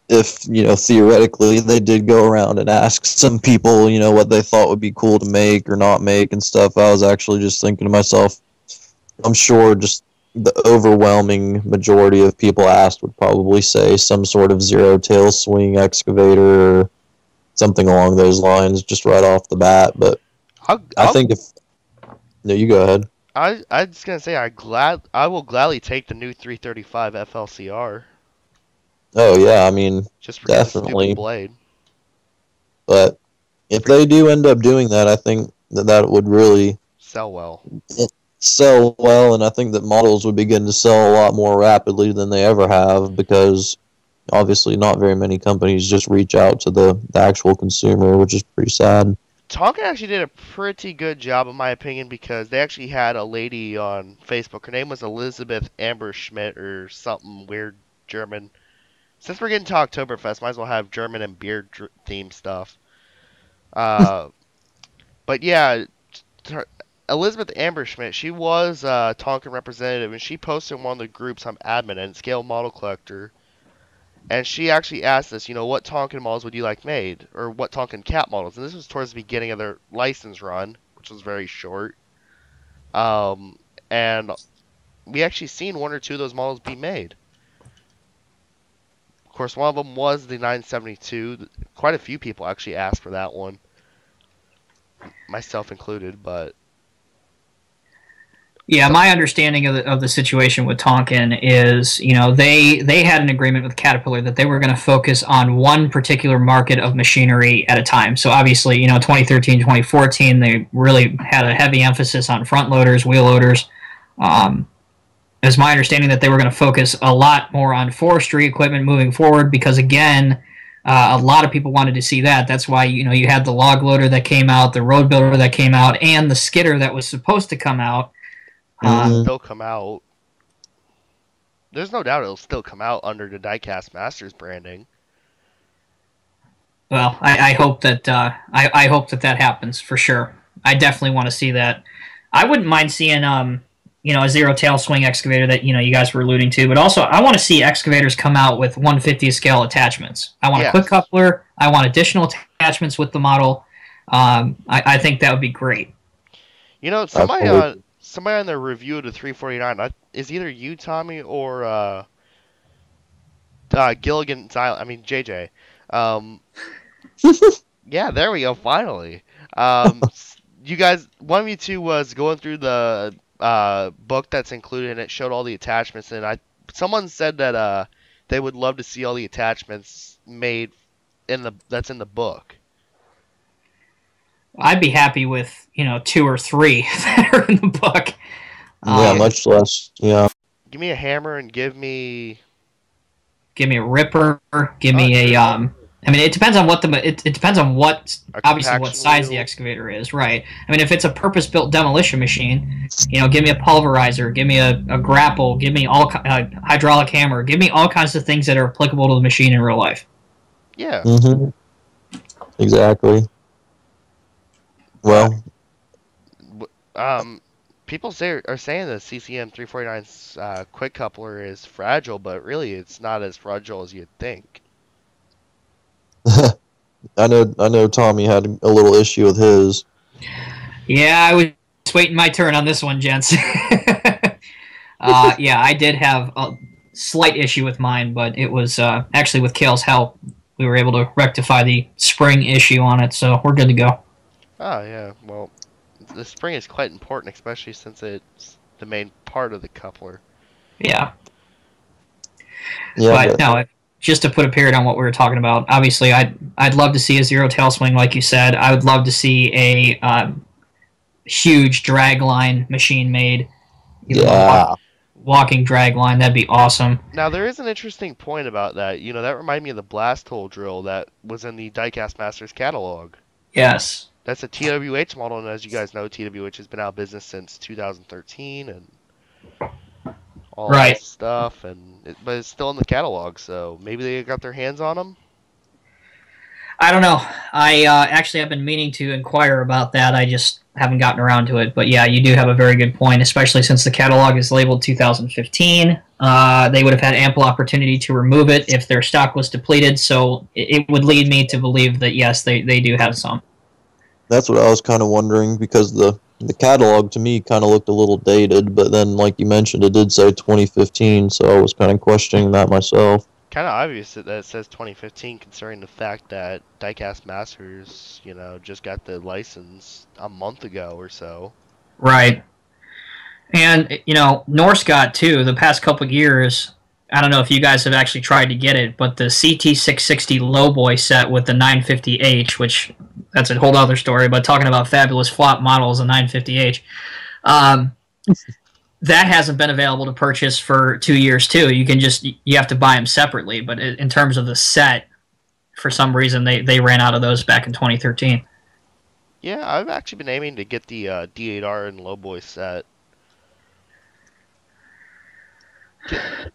if theoretically they did go around and ask some people what they thought would be cool to make or not make and stuff. I was actually just thinking to myself, I'm sure just the overwhelming majority of people asked would probably say some sort of zero-tail swing excavator or something along those lines, just right off the bat. But I think if no, you go ahead. I just gonna say I will gladly take the new 335 FLCR. Oh yeah, I mean just for definitely. The blade. But if they do end up doing that, I think that would really sell well. And I think that models would begin to sell a lot more rapidly than they ever have, because obviously not very many companies just reach out to the actual consumer, which is pretty sad. Tonkin actually did a pretty good job, in my opinion, because they actually had a lady on Facebook. Her name was Elizabeth Amberschmidt or something weird German. Since we're getting to Oktoberfest, might as well have German and beer themed stuff. But yeah, Elizabeth Amberschmidt, she was a Tonkin representative, and she posted in one of the groups I'm admin in, Scale Model Collector. And she actually asked us, what Tonkin models would you like made? Or what Tonkin cat models? And this was towards the beginning of their license run, which was very short. And we actually seen 1 or 2 of those models be made. Of course, one of them was the 972. Quite a few people actually asked for that one. Myself included, but... Yeah, my understanding of the situation with Tonkin is, they had an agreement with Caterpillar that they were going to focus on one particular market of machinery at a time. So obviously, 2013, 2014, they really had a heavy emphasis on front loaders, wheel loaders. It's my understanding that they were going to focus a lot more on forestry equipment moving forward because, again, a lot of people wanted to see that. That's why, you had the log loader that came out, the road builder that came out, and the skidder that was supposed to come out. Still come out. There's no doubt it'll still come out under the Diecast Masters branding. Well, I hope that I hope that happens for sure. I definitely want to see that. I wouldn't mind seeing a zero-tail swing excavator that you guys were alluding to, but also I want to see excavators come out with 1/50th scale attachments. I want a quick coupler. I want additional attachments with the model. I think that would be great. Somebody on their review of the 349 is either you, Tommy, or Gilligan. JJ. Yeah, there we go. Finally, you guys. One of you two was going through the book that's included, and it showed all the attachments. And someone said that they would love to see all the attachments made that's in the book. I'd be happy with 2 or 3 that are in the book. Yeah, much less. Yeah. Give me a hammer and give me a ripper. Give me a I mean, it depends on what it depends on what obviously what compaction size the wheel. excavator is, right? I mean, if it's a purpose-built demolition machine, give me a pulverizer, give me a grapple, give me all hydraulic hammer, give me all kinds of things that are applicable to the machine in real life. Yeah. Mm-hmm. Exactly. Well, People are saying the CCM 349's quick coupler is fragile, but really it's not as fragile as you'd think. I know Tommy had a little issue with his. Yeah, I was waiting my turn on this one, gents. Yeah, I did have a slight issue with mine, but it was actually with Kale's help. We were able to rectify the spring issue on it, so we're good to go. Oh, yeah. Well, the spring is quite important, especially since it's the main part of the coupler. Yeah. Yeah, But no, just to put a period on what we were talking about, obviously I'd love to see a zero tail swing, like you said. I would love to see a huge drag line machine made. yeah. Walking drag line, that'd be awesome. Now, there is an interesting point about that. That reminded me of the blast hole drill that was in the Diecast Masters catalog. Yes. That's a TWH model, and as you guys know, TWH has been out of business since 2013, and all Right. that stuff, but it's still in the catalog, so maybe they got their hands on them? I don't know. I actually have been meaning to inquire about that. I just haven't gotten around to it. But yeah, you do have a very good point, especially since the catalog is labeled 2015. They would have had ample opportunity to remove it if their stock was depleted, so it would lead me to believe that, yes, they do have some. That's what I was kind of wondering, because the catalog to me kind of looked a little dated, but then, like you mentioned, it did say 2015, so I was kind of questioning that myself. Kind of obvious that it says 2015, considering the fact that Diecast Masters, just got the license a month ago or so. Right. And, Norscot, too, the past couple of years, I don't know if you guys have actually tried to get it, but the CT660 Lowboy set with the 950H, which that's a whole other story, but talking about fabulous flop models, the 950H, that hasn't been available to purchase for 2 years, too. You have to buy them separately, but in terms of the set, for some reason, they ran out of those back in 2013. Yeah, I've actually been aiming to get the D8R and Lowboy set.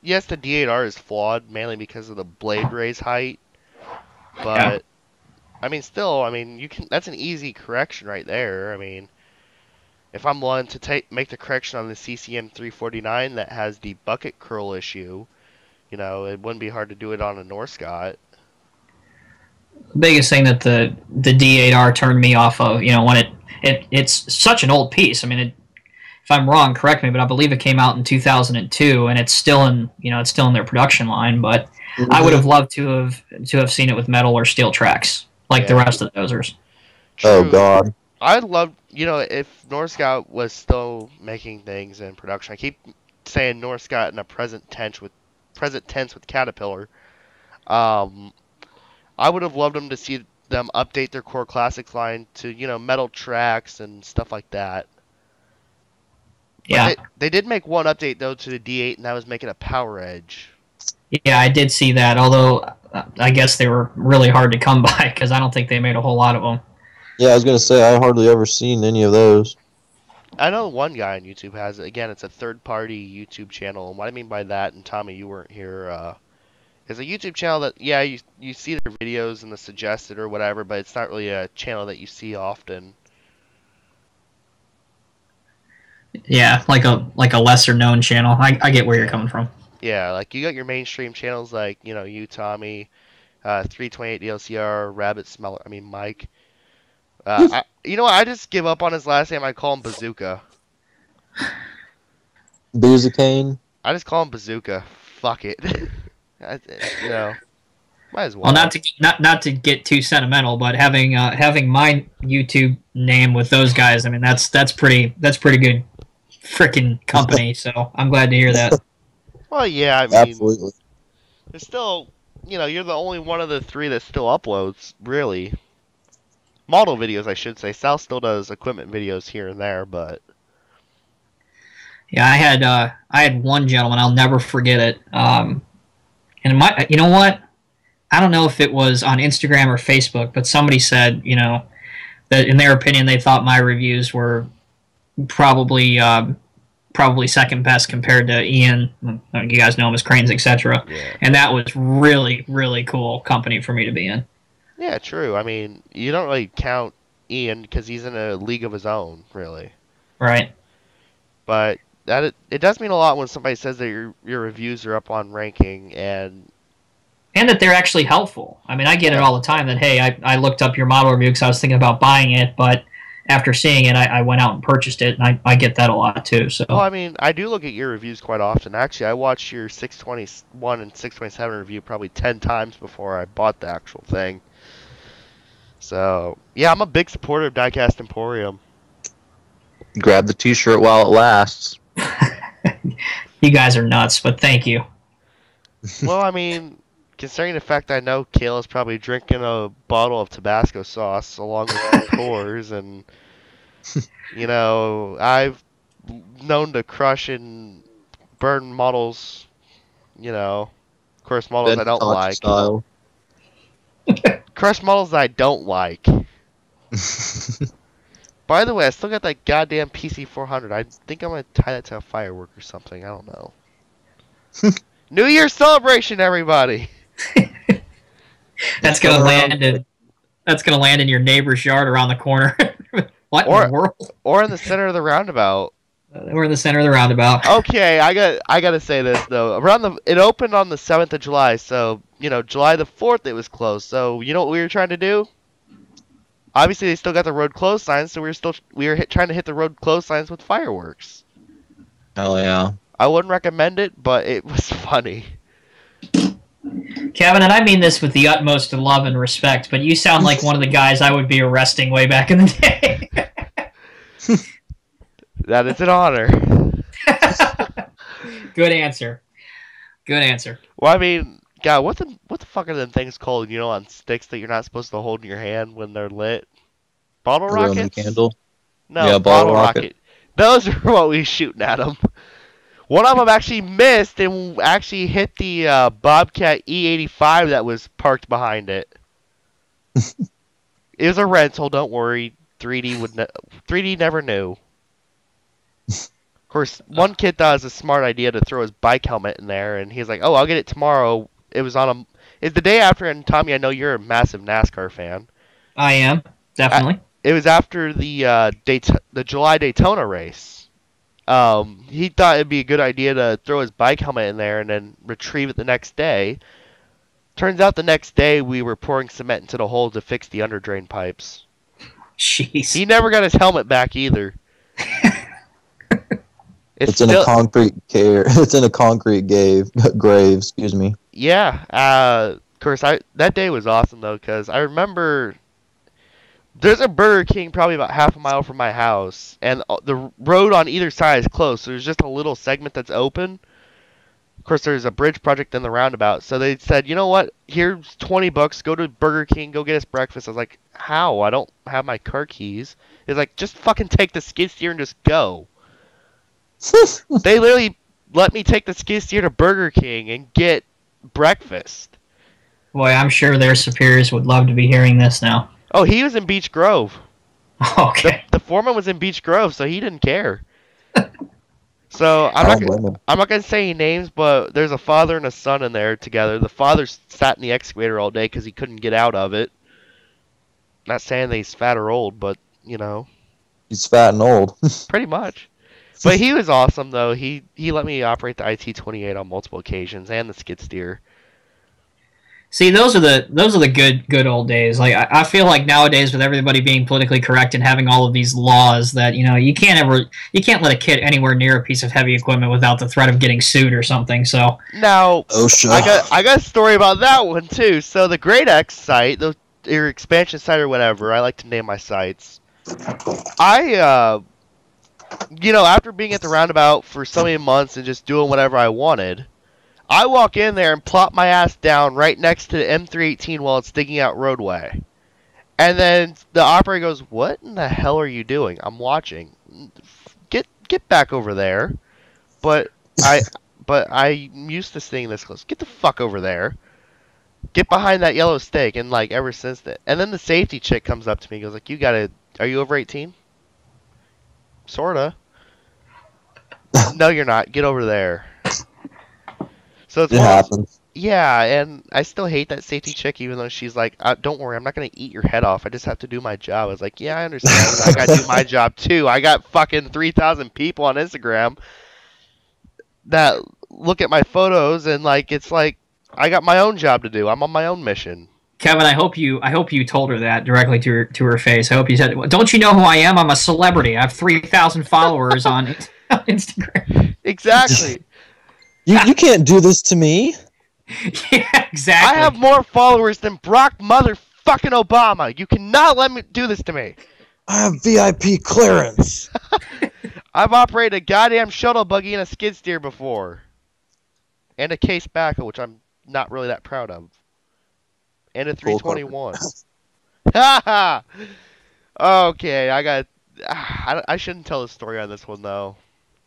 Yes, the D8R is flawed, mainly because of the blade raise height, but, that's an easy correction right there. If I'm willing to make the correction on the CCM 349 that has the bucket curl issue, it wouldn't be hard to do it on a Norscot. The biggest thing that the D8R turned me off of, when it's such an old piece. If I'm wrong, correct me, but I believe it came out in 2002, and it's still in their production line. But I would have loved to have seen it with metal or steel tracks, like the rest of the dozers. True. Oh God. I'd love, if Norscot was still making things in production. I keep saying Norscot in a present tense with Caterpillar. I would have loved them to see them update their Core Classics line to, metal tracks and stuff like that. Yeah. They did make one update, though, to the D8, and that was making a power edge. Yeah, I did see that, although I guess they were really hard to come by because I don't think they made a whole lot of them. Yeah, I was going to say, I hardly ever seen any of those. I know one guy on YouTube has it. Again, it's a third-party YouTube channel, and what I mean by that, and Tommy, you weren't here, is a YouTube channel that, yeah, you see their videos and the suggested or whatever, but it's not really a channel that you see often. Yeah, like a lesser known channel. I get where you're coming from. Yeah, like you got your mainstream channels like, you, Tommy, 328 DLCR, Rabbit Smeller, Mike. You know what? I just give up on his last name. I call him Bazooka. Boozicane? I just call him Bazooka. Fuck it. Might as well. Well, not to get too sentimental, but having my YouTube name with those guys, that's pretty good freaking company. So I'm glad to hear that. Well, yeah, Absolutely. There's still, you're the only one of the three that still uploads, really. Model videos, I should say. Sal still does equipment videos here and there, but yeah, I had one gentleman, I'll never forget it. And you know what? I don't know if it was on Instagram or Facebook, but somebody said, that in their opinion, they thought my reviews were probably probably second best compared to Ian. You guys know him as Cranes, etc. Yeah. And that was really, really cool company for me to be in. Yeah, true. I mean, you don't really count Ian because he's in a league of his own, really. Right. But it does mean a lot when somebody says that your reviews are up on ranking and that they're actually helpful. I mean, I get it all the time that, hey, I looked up your model review because I was thinking about buying it, but after seeing it, I went out and purchased it, and I get that a lot too. So. Well, I mean, I do look at your reviews quite often. Actually, I watched your 621 and 627 review probably 10 times before I bought the actual thing. So, yeah, I'm a big supporter of Diecast Emporium. Grab the t-shirt while it lasts. You guys are nuts, but thank you. Well, I mean, considering the fact I know Kale is probably drinking a bottle of Tabasco sauce along with Coors, and I've known to crush and burn models, of course, models I don't like. Style. Crush models that I don't like. By the way, I still got that goddamn PC400. I think I'm gonna tie that to a firework or something. I don't know. New Year's celebration, everybody! That's gonna land in your neighbor's yard around the corner. What in the world? Or in the center of the roundabout. We're in the center of the roundabout. Okay, I gotta say this though. It opened on the 7th of July, so July the 4th it was closed. So you know what we were trying to do? Obviously, they still got the road closed signs, so we were trying to hit the road closed signs with fireworks. Hell yeah! I wouldn't recommend it, but it was funny. Kevin, and I mean this with the utmost love and respect, but you sound like one of the guys I would be arresting way back in the day. That is an honor. Good answer. Good answer. Well, I mean, God, what the fuck are them things called? On sticks that you're not supposed to hold in your hand when they're lit? Bottle rockets? Roman candle. No, yeah, bottle rocket. Those are what we shooting at them. One of them actually missed and actually hit the Bobcat E85 that was parked behind it. It was a rental. Don't worry. 3D never knew. Of course, one kid thought it was a smart idea to throw his bike helmet in there, and he's like, "Oh, I'll get it tomorrow." It was it's the day after, and Tommy, I know you're a massive NASCAR fan. I am, definitely. It was after the July Daytona race. He thought it'd be a good idea to throw his bike helmet in there and then retrieve it the next day. Turns out the next day we were pouring cement into the hole to fix the underdrain pipes. Jeez. He never got his helmet back either. It's in a concrete It's in a concrete grave. Excuse me. Yeah. Of course, that day was awesome though, because I remember there's a Burger King probably about half a mile from my house, and the road on either side is closed. So there's just a little segment that's open. Of course, there's a bridge project in the roundabout. So they said, you know what? Here's $20. Go to Burger King. Go get us breakfast. I was like, how? I don't have my car keys. It's like, just fucking take the skid steer and just go. They literally let me take the skid steer to Burger King and get breakfast. Boy, I'm sure their superiors would love to be hearing this now. Oh, he was in Beech Grove. Okay. The foreman was in Beech Grove, so he didn't care. So I'm not gonna say any names, but there's a father and a son in there together. The father sat in the excavator all day because he couldn't get out of it. Not saying that he's fat or old, but he's fat and old. Pretty much. But he was awesome though. He let me operate the IT-28 on multiple occasions and the skid steer. See, those are the good old days. Like I feel like nowadays, with everybody being politically correct and having all of these laws, that you can't let a kid anywhere near a piece of heavy equipment without the threat of getting sued or something. So now, I got a story about that one too. So the Great X site, your expansion site or whatever, I like to name my sites. After being at the roundabout for so many months and just doing whatever I wanted, I walk in there and plop my ass down right next to the M318 while it's digging out roadway. And then the operator goes, "What in the hell are you doing?" I'm watching. Get back over there. But I'm used to seeing this close. Get the fuck over there. get behind that yellow stake, and like ever since that. And then the safety chick comes up to me and goes like, are you over 18? Sorta. No, you're not. Get over there. So It happens. yeah, and I still hate that safety chick, even though she's like, don't worry, I'm not going to eat your head off. I just have to do my job. I was like, yeah, I understand. I got to do my job, too. I got fucking 3,000 people on Instagram that look at my photos, and, like, it's like, I got my own job to do. I'm on my own mission. Kevin, I hope you told her that directly to her face. I hope you said, "Don't you know who I am? I'm a celebrity. I have 3,000 followers on Instagram." Exactly. You can't do this to me. Yeah, exactly. I have more followers than Barack motherfucking Obama. You cannot let me do this to me. I have VIP clearance. I've operated a goddamn shuttle buggy and a skid steer before. And a case backhoe, which I'm not really that proud of. And a 321. Haha! Okay, I shouldn't tell the story on this one, though.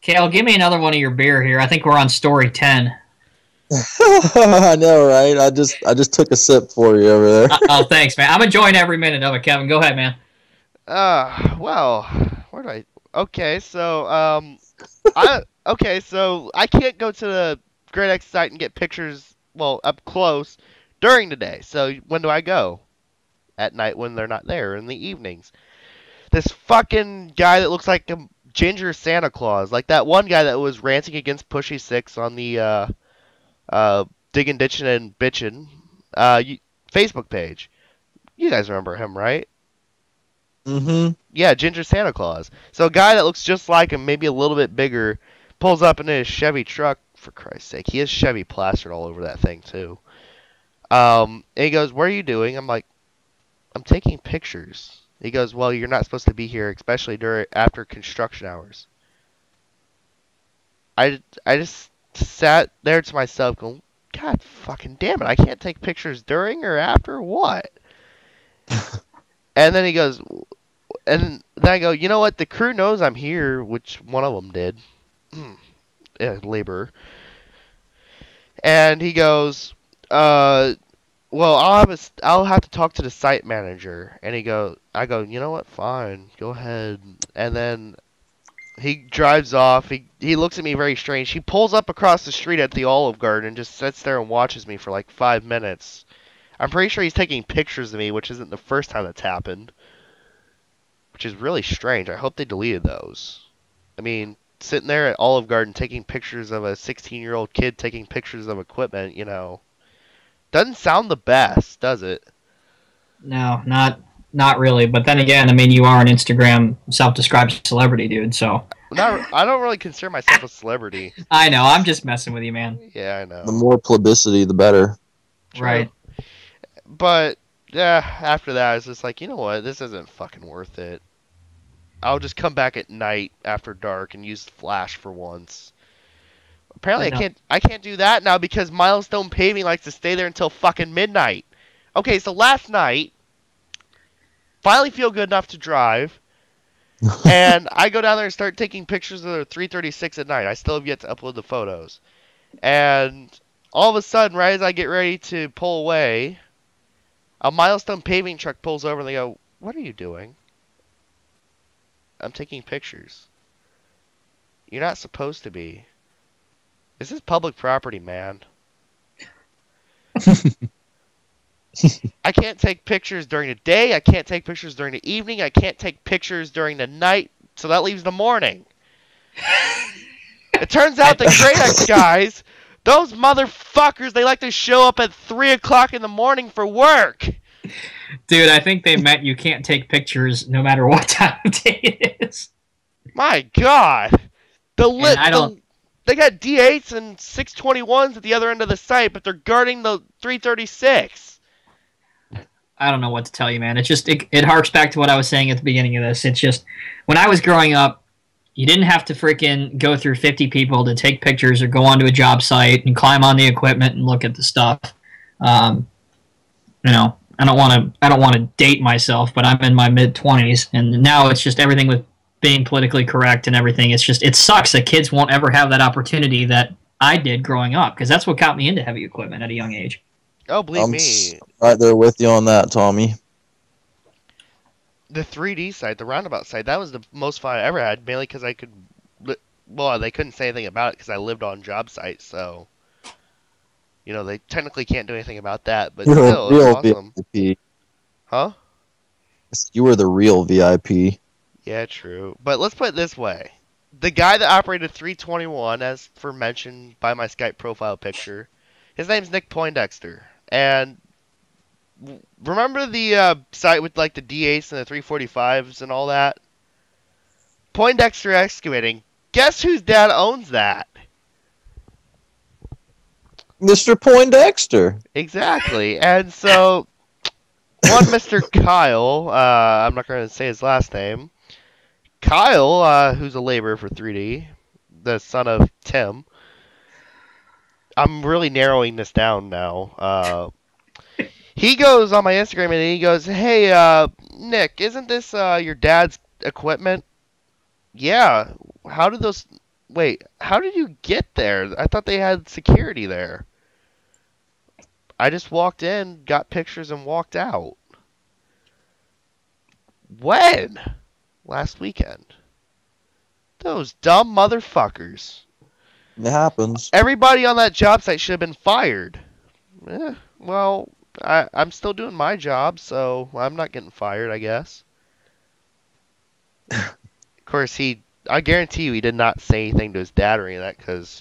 Kale, give me another one of your beer here. I think we're on story 10. I know, right? I just took a sip for you over there. Oh, thanks, man. I'm enjoying every minute of it, Kevin. Go ahead, man. Well, where do I... Okay, so, so I can't go to the Great X site and get pictures, well, up close during the day. So when do I go? At night when they're not there, in the evenings. This fucking guy that looks like a ginger Santa Claus, like that one guy that was ranting against Pushy Six on the Diggin' Ditchin' and Bitchin' Facebook page. You guys remember him, right? Mm-hmm. Yeah, ginger Santa Claus. So a guy that looks just like him, maybe a little bit bigger, pulls up in his Chevy truck. For Christ's sake, he has Chevy plastered all over that thing too. And he goes, "What are you doing?" I'm like, "I'm taking pictures." He goes, "Well, you're not supposed to be here, especially after construction hours." I just sat there to myself going, "God fucking damn it, I can't take pictures during or after what?" And then he goes, and then I go, "You know what? The crew knows I'm here," which one of them did. Laborer. And he goes, "Well, I'll have to talk to the site manager." And I go, "You know what? Fine, go ahead." And then he drives off. He looks at me very strange. He pulls up across the street at the Olive Garden and just sits there and watches me for like 5 minutes. I'm pretty sure he's taking pictures of me, which isn't the first time that's happened. Which is really strange. I hope they deleted those. I mean, sitting there at Olive Garden taking pictures of a 16-year-old kid taking pictures of equipment, doesn't sound the best, does it? No, not really. But then again, I mean, you are an Instagram self-described celebrity, dude. So I don't really consider myself a celebrity. I know. I'm just messing with you, man. Yeah, I know. The more publicity, the better. True. Right. But yeah, after that, I was just like, you know what? This isn't fucking worth it. I'll just come back at night after dark and use Flash for once. Apparently, I can't do that now because Milestone Paving likes to stay there until fucking midnight. Okay, so last night, finally feel good enough to drive, and I go down there and start taking pictures of the 336 at night. I still have yet to upload the photos. And all of a sudden, right as I get ready to pull away, a Milestone Paving truck pulls over and they go, "What are you doing?" "I'm taking pictures." "You're not supposed to be. This is public property, man." I can't take pictures during the day. I can't take pictures during the evening. I can't take pictures during the night. So that leaves the morning. It turns out the Great X guys, those motherfuckers, they like to show up at 3 o'clock in the morning for work. Dude, I think they meant you can't take pictures no matter what time of day it is. My God. They got D8s and 621s at the other end of the site, but they're guarding the 336. I don't know what to tell you, man. It's just, it harks back to what I was saying at the beginning of this. It's just, when I was growing up, you didn't have to freaking go through 50 people to take pictures or go onto a job site and climb on the equipment and look at the stuff. I don't want to date myself, but I'm in my mid-20s, and now it's just everything with being politically correct and everything. It's just, it sucks that kids won't ever have that opportunity that I did growing up, because that's what got me into heavy equipment at a young age. Oh, believe I'm me, right there with you on that, Tommy. the 3D site, the roundabout site, that was the most fun I ever had, mainly because I could. Well, they couldn't say anything about it because I lived on job sites, so they technically can't do anything about that. But You're a still, it was real awesome. VIP. Huh? You were the real VIP. Yeah, true. But let's put it this way: the guy that operated 321, as for mentioned by my Skype profile picture, his name's Nick Poindexter, and remember the site with like the D8s and the 345s and all that? Poindexter Excavating. Guess whose dad owns that? Mr. Poindexter. Exactly. And so, one Mr. Kyle, I'm not going to say his last name. Kyle, who's a laborer for 3D, the son of Tim. I'm really narrowing this down now. He goes on my Instagram and he goes, "Hey, Nick, isn't this your dad's equipment?" Yeah. How did those? Wait, how did you get there? I thought they had security there. I just walked in, got pictures, and walked out. When? Last weekend. Those dumb motherfuckers. It happens. Everybody on that job site should have been fired. Well, I'm still doing my job, so I'm not getting fired, I guess. Of course, I guarantee you he did not say anything to his dad or any of that, because,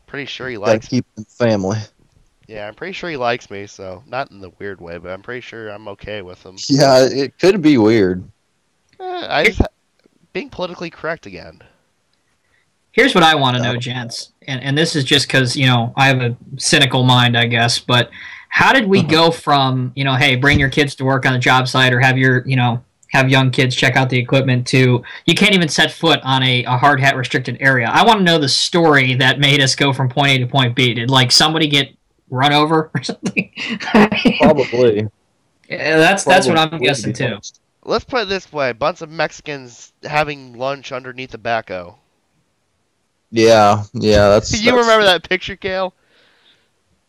pretty sure he Gotta likes me. keep the family. Yeah, I'm pretty sure he likes me, so not in the weird way, but I'm pretty sure I'm okay with him. Yeah, it could be weird. Being politically correct again. Here's what I want to know, gents, and this is just because I have a cynical mind, I guess. But how did we go from hey, bring your kids to work on the job site, or have your have young kids check out the equipment, to you can't even set foot on a hard hat restricted area? I want to know the story that made us go from point A to point B. Did somebody get run over or something? Probably. Yeah, that's what I'm guessing too. Let's put it this way: a bunch of Mexicans having lunch underneath the backhoe. Yeah, that's. You remember that picture, Kale?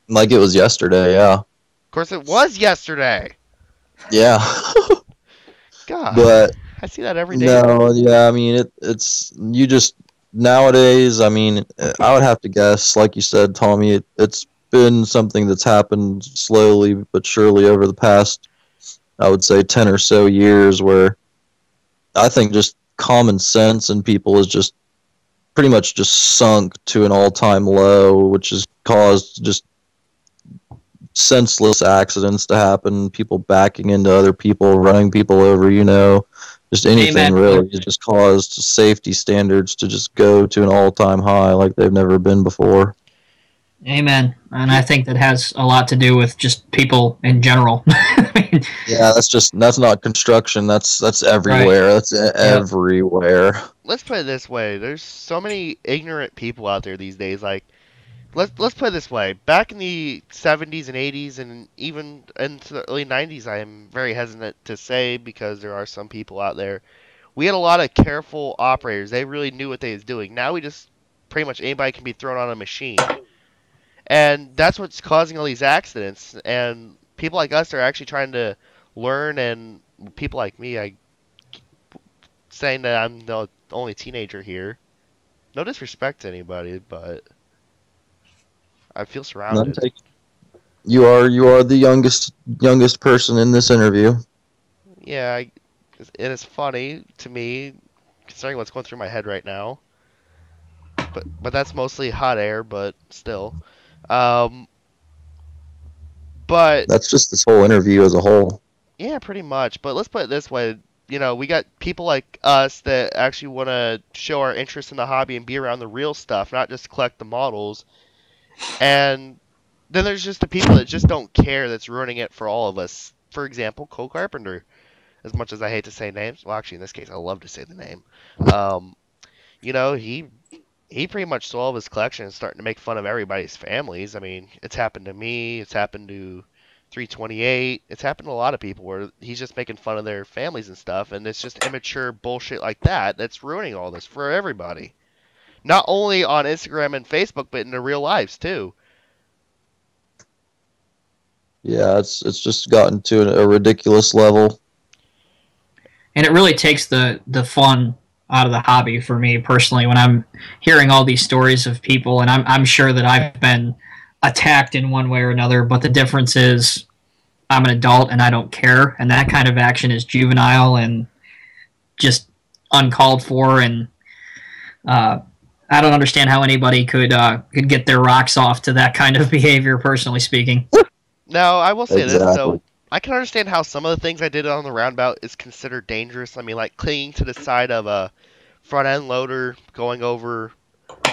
Like it was yesterday, yeah. Of course, it was yesterday. Yeah. God, but I see that every day. No, yeah, I mean it's you just nowadays. I mean, I would have to guess, like you said, Tommy. It's been something that's happened slowly but surely over the past, I would say, 10 or so years, where I think just common sense in people is just pretty much just sunk to an all-time low, which has caused just senseless accidents to happen, people backing into other people, running people over, just anything. Amen. Really. It just caused safety standards to just go to an all-time high like they've never been before. Amen. And I think that has a lot to do with just people in general. Yeah, that's not construction. That's everywhere. Right. That's everywhere. Let's put it this way: there's so many ignorant people out there these days. Like, let's put it this way: back in the 70s and 80s, and even into the early 90s, I am very hesitant to say because there are some people out there. We had a lot of careful operators. They really knew what they was doing. Now we just pretty much anybody can be thrown on a machine. And that's what's causing all these accidents. And people like us are actually trying to learn, and people like me, saying that I'm the only teenager here. No disrespect to anybody, but I feel surrounded. You are the youngest person in this interview. Yeah, and it's funny to me, considering what's going through my head right now. But that's mostly hot air, but still. But that's just this whole interview as a whole. Yeah, pretty much. But let's put it this way: we got people like us that actually want to show our interest in the hobby and be around the real stuff, not just collect the models. And then there's just the people that just don't care, that's ruining it for all of us. For example, Cole Carpenter. As much as I hate to say names, well, actually in this case I love to say the name. He pretty much sold all of his collection and starting to make fun of everybody's families. I mean, it's happened to me. It's happened to 328. It's happened to a lot of people where he's just making fun of their families and stuff, and it's just immature bullshit like that that's ruining all this for everybody. Not only on Instagram and Facebook, but in their real lives too. Yeah, it's just gotten to a ridiculous level. And it really takes the fun out of the hobby for me personally when I'm hearing all these stories of people, and I'm sure that I've been attacked in one way or another, but the difference is I'm an adult and I don't care, and that kind of action is juvenile and just uncalled for, and I don't understand how anybody could get their rocks off to that kind of behavior, personally speaking. Now, I will say this, Exactly. though. I can understand how some of the things I did on the roundabout is considered dangerous. I mean, like clinging to the side of a front-end loader, going over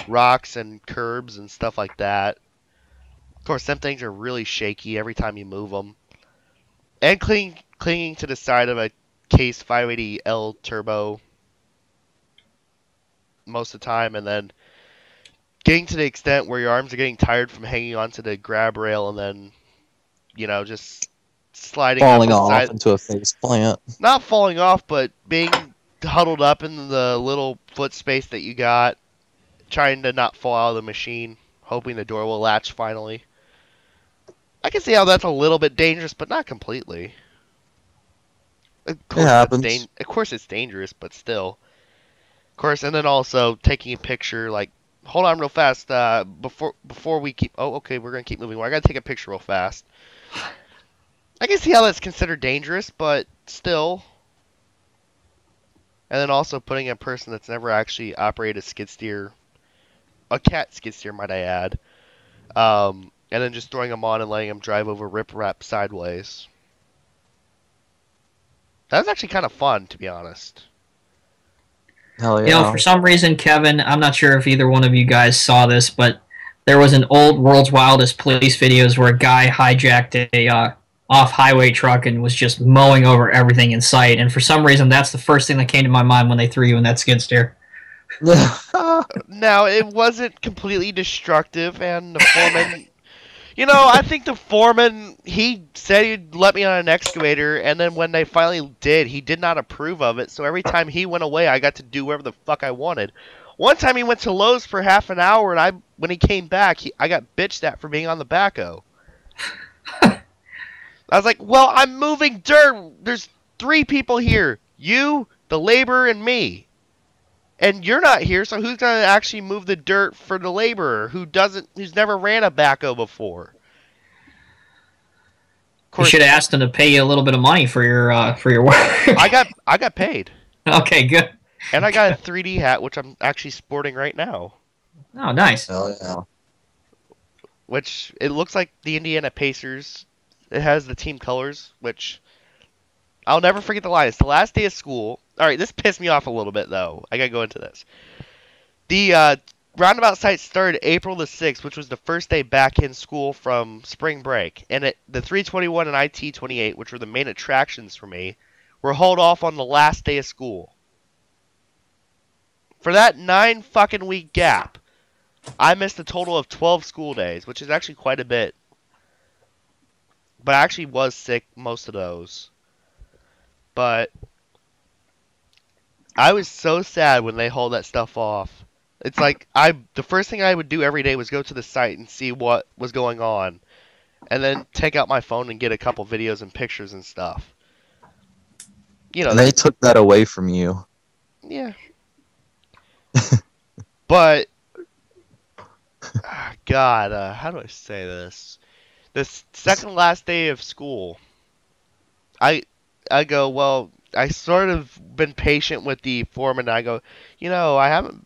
rocks and curbs and stuff like that. Of course, some things are really shaky every time you move them. And clinging to the side of a Case 580L Turbo most of the time, and then getting to the extent where your arms are getting tired from hanging onto the grab rail and then, just sliding Falling up the off side. into a face plant. Not falling off, but being huddled up in the little foot space that you got, trying to not fall out of the machine, hoping the door will latch finally. I can see how that's a little bit dangerous, but not completely. Of course, It happens. Of course it's dangerous, but still. Of course, and then also taking a picture, like, hold on real fast, before we keep... Oh, okay, we're going to keep moving. Well, I got to take a picture real fast. I can see how that's considered dangerous, but still. And then also putting a person that's never actually operated a skid steer, a cat skid steer, might I add, and then just throwing them on and letting them drive over rip-rap sideways. That's actually kind of fun, to be honest. Hell yeah. You know, for some reason, Kevin, I'm not sure if either one of you guys saw this, but there was an old World's Wildest Police videos where a guy hijacked a off-highway truck and was just mowing over everything in sight. And for some reason, that's the first thing that came to my mind when they threw you in that skid steer. Now, it wasn't completely destructive, and the foreman... I think the foreman, he said he'd let me on an excavator, and then when they finally did, he did not approve of it, so every time he went away, I got to do whatever the fuck I wanted. One time he went to Lowe's for half an hour, and when he came back, I got bitched at for being on the backhoe. I was like, well, I'm moving dirt. There's 3 people here. You, the laborer, and me. And you're not here, so who's going to actually move the dirt for the laborer who's never ran a backhoe before? You should have asked him to pay you a little bit of money for your work. I got paid. Okay, good. And I got a 3D hat, which I'm actually sporting right now. Oh, nice. Hell yeah. Which, it looks like the Indiana Pacers. It has the team colors, which I'll never forget the line. It's the last day of school. Alright, this pissed me off a little bit, though. I gotta go into this. The roundabout site started April the 6th, which was the first day back in school from spring break. And the 321 and IT-28, which were the main attractions for me, were hauled off on the last day of school. For that 9 fucking week gap, I missed a total of 12 school days, which is actually quite a bit. But I actually was sick most of those. But I was so sad when they hauled that stuff off. It's like the first thing I would do every day was go to the site and see what was going on, and then take out my phone and get a couple videos and pictures and stuff. And they took that away from you. Yeah. But God, how do I say this? This second last day of school, I go, well, I sort of been patient with the foreman. I go, you haven't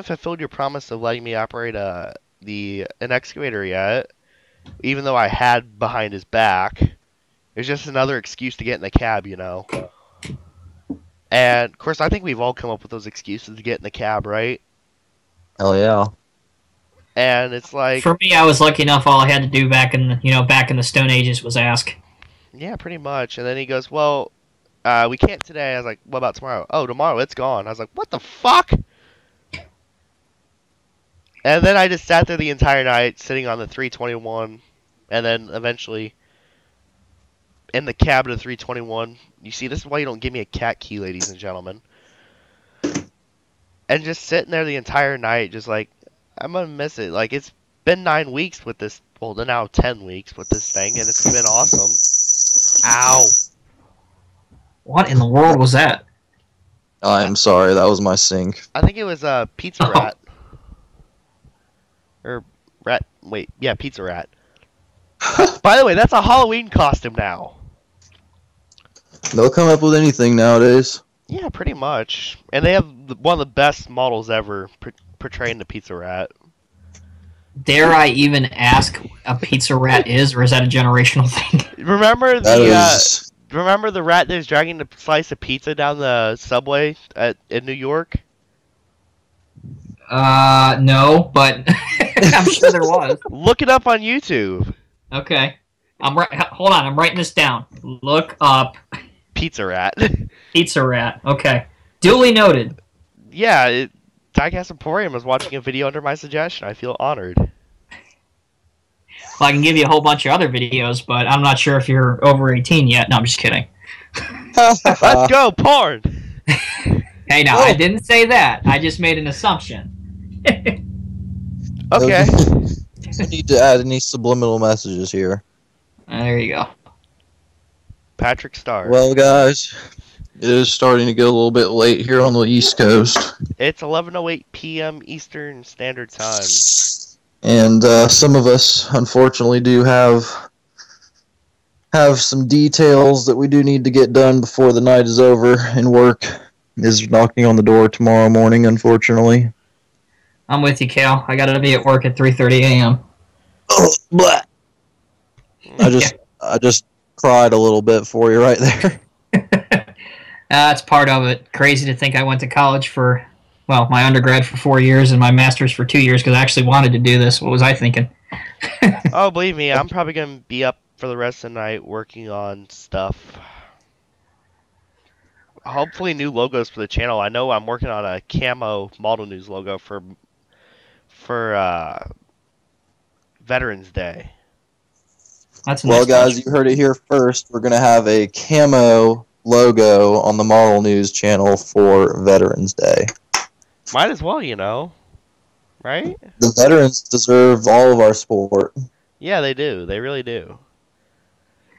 fulfilled your promise of letting me operate an excavator yet, even though I had behind his back. It's just another excuse to get in the cab, And of course, I think we've all come up with those excuses to get in the cab, right? Hell yeah. And it's like, for me, I was lucky enough. All I had to do back in the Stone Ages was ask. Yeah, pretty much. And then he goes, well, we can't today. I was like, what about tomorrow? Oh, tomorrow, it's gone. I was like, what the fuck? And then I just sat there the entire night, sitting on the 321, and then eventually in the cab of the 321. You see, this is why you don't give me a cat key, ladies and gentlemen. And just sitting there the entire night, just like, I'm gonna miss it. Like, it's been 9 weeks with this well, they're now 10 weeks with this thing, and it's been awesome. Ow! What in the world was that? I'm sorry, that was my sink. I think it was a Pizza Oh. Rat. Or Rat. Wait, yeah, Pizza Rat. By the way, that's a Halloween costume now. They'll come up with anything nowadays. Yeah, pretty much. And they have one of the best models ever portraying the Pizza Rat. Dare I even ask what a pizza rat is, or is that a generational thing? Remember That the is... remember the rat that was dragging the slice of pizza down the subway in New York? No, but I'm sure there was. Look it up on YouTube. Okay. Hold on, I'm writing this down. Look up Pizza Rat. pizza rat. Okay. Duly noted. Yeah, DiecastEmporium was watching a video under my suggestion. I feel honored. Well, I can give you a whole bunch of other videos, but I'm not sure if you're over 18 yet. No, I'm just kidding. Let's go, porn! Hey, now, I didn't say that. I just made an assumption. Okay. We need to add any subliminal messages here. There you go. Patrick Starr. Well, guys, it is starting to get a little bit late here on the East Coast. It's 11:08 p.m. Eastern Standard Time. And some of us, unfortunately, do have some details that we do need to get done before the night is over, and work is knocking on the door tomorrow morning, unfortunately. I'm with you, Cal. I got to be at work at 3:30 a.m. Oh, blah. I just cried a little bit for you right there. That's part of it. Crazy to think I went to college for, well, my undergrad for 4 years and my master's for 2 years because I actually wanted to do this. What was I thinking? Oh, believe me, I'm probably going to be up for the rest of the night working on stuff. Hopefully new logos for the channel. I know I'm working on a camo Model News logo for Veterans Day. That's a Well, nice guys, touch. you heard it here first. We're going to have a camo logo on the Model News channel for Veterans Day. Might as well, you know. Right? The veterans deserve all of our support. Yeah, they do. They really do.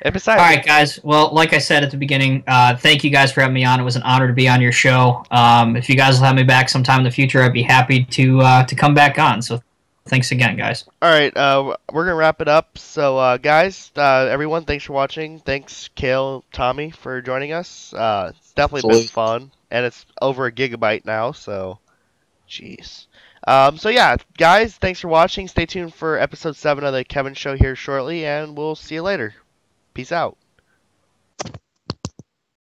And besides, All right, guys. Well, like I said at the beginning, thank you guys for having me on. It was an honor to be on your show. If you guys will have me back sometime in the future, I'd be happy to come back on. So thanks again, guys. all right, we're gonna wrap it up. So, guys, everyone, thanks for watching. Thanks, Kale, Tommy, for joining us. It's definitely been Absolutely. fun, and it's over a gigabyte now. So, jeez. So yeah, guys, thanks for watching. Stay tuned for episode 7 of the Kevin Show here shortly, and we'll see you later. Peace out.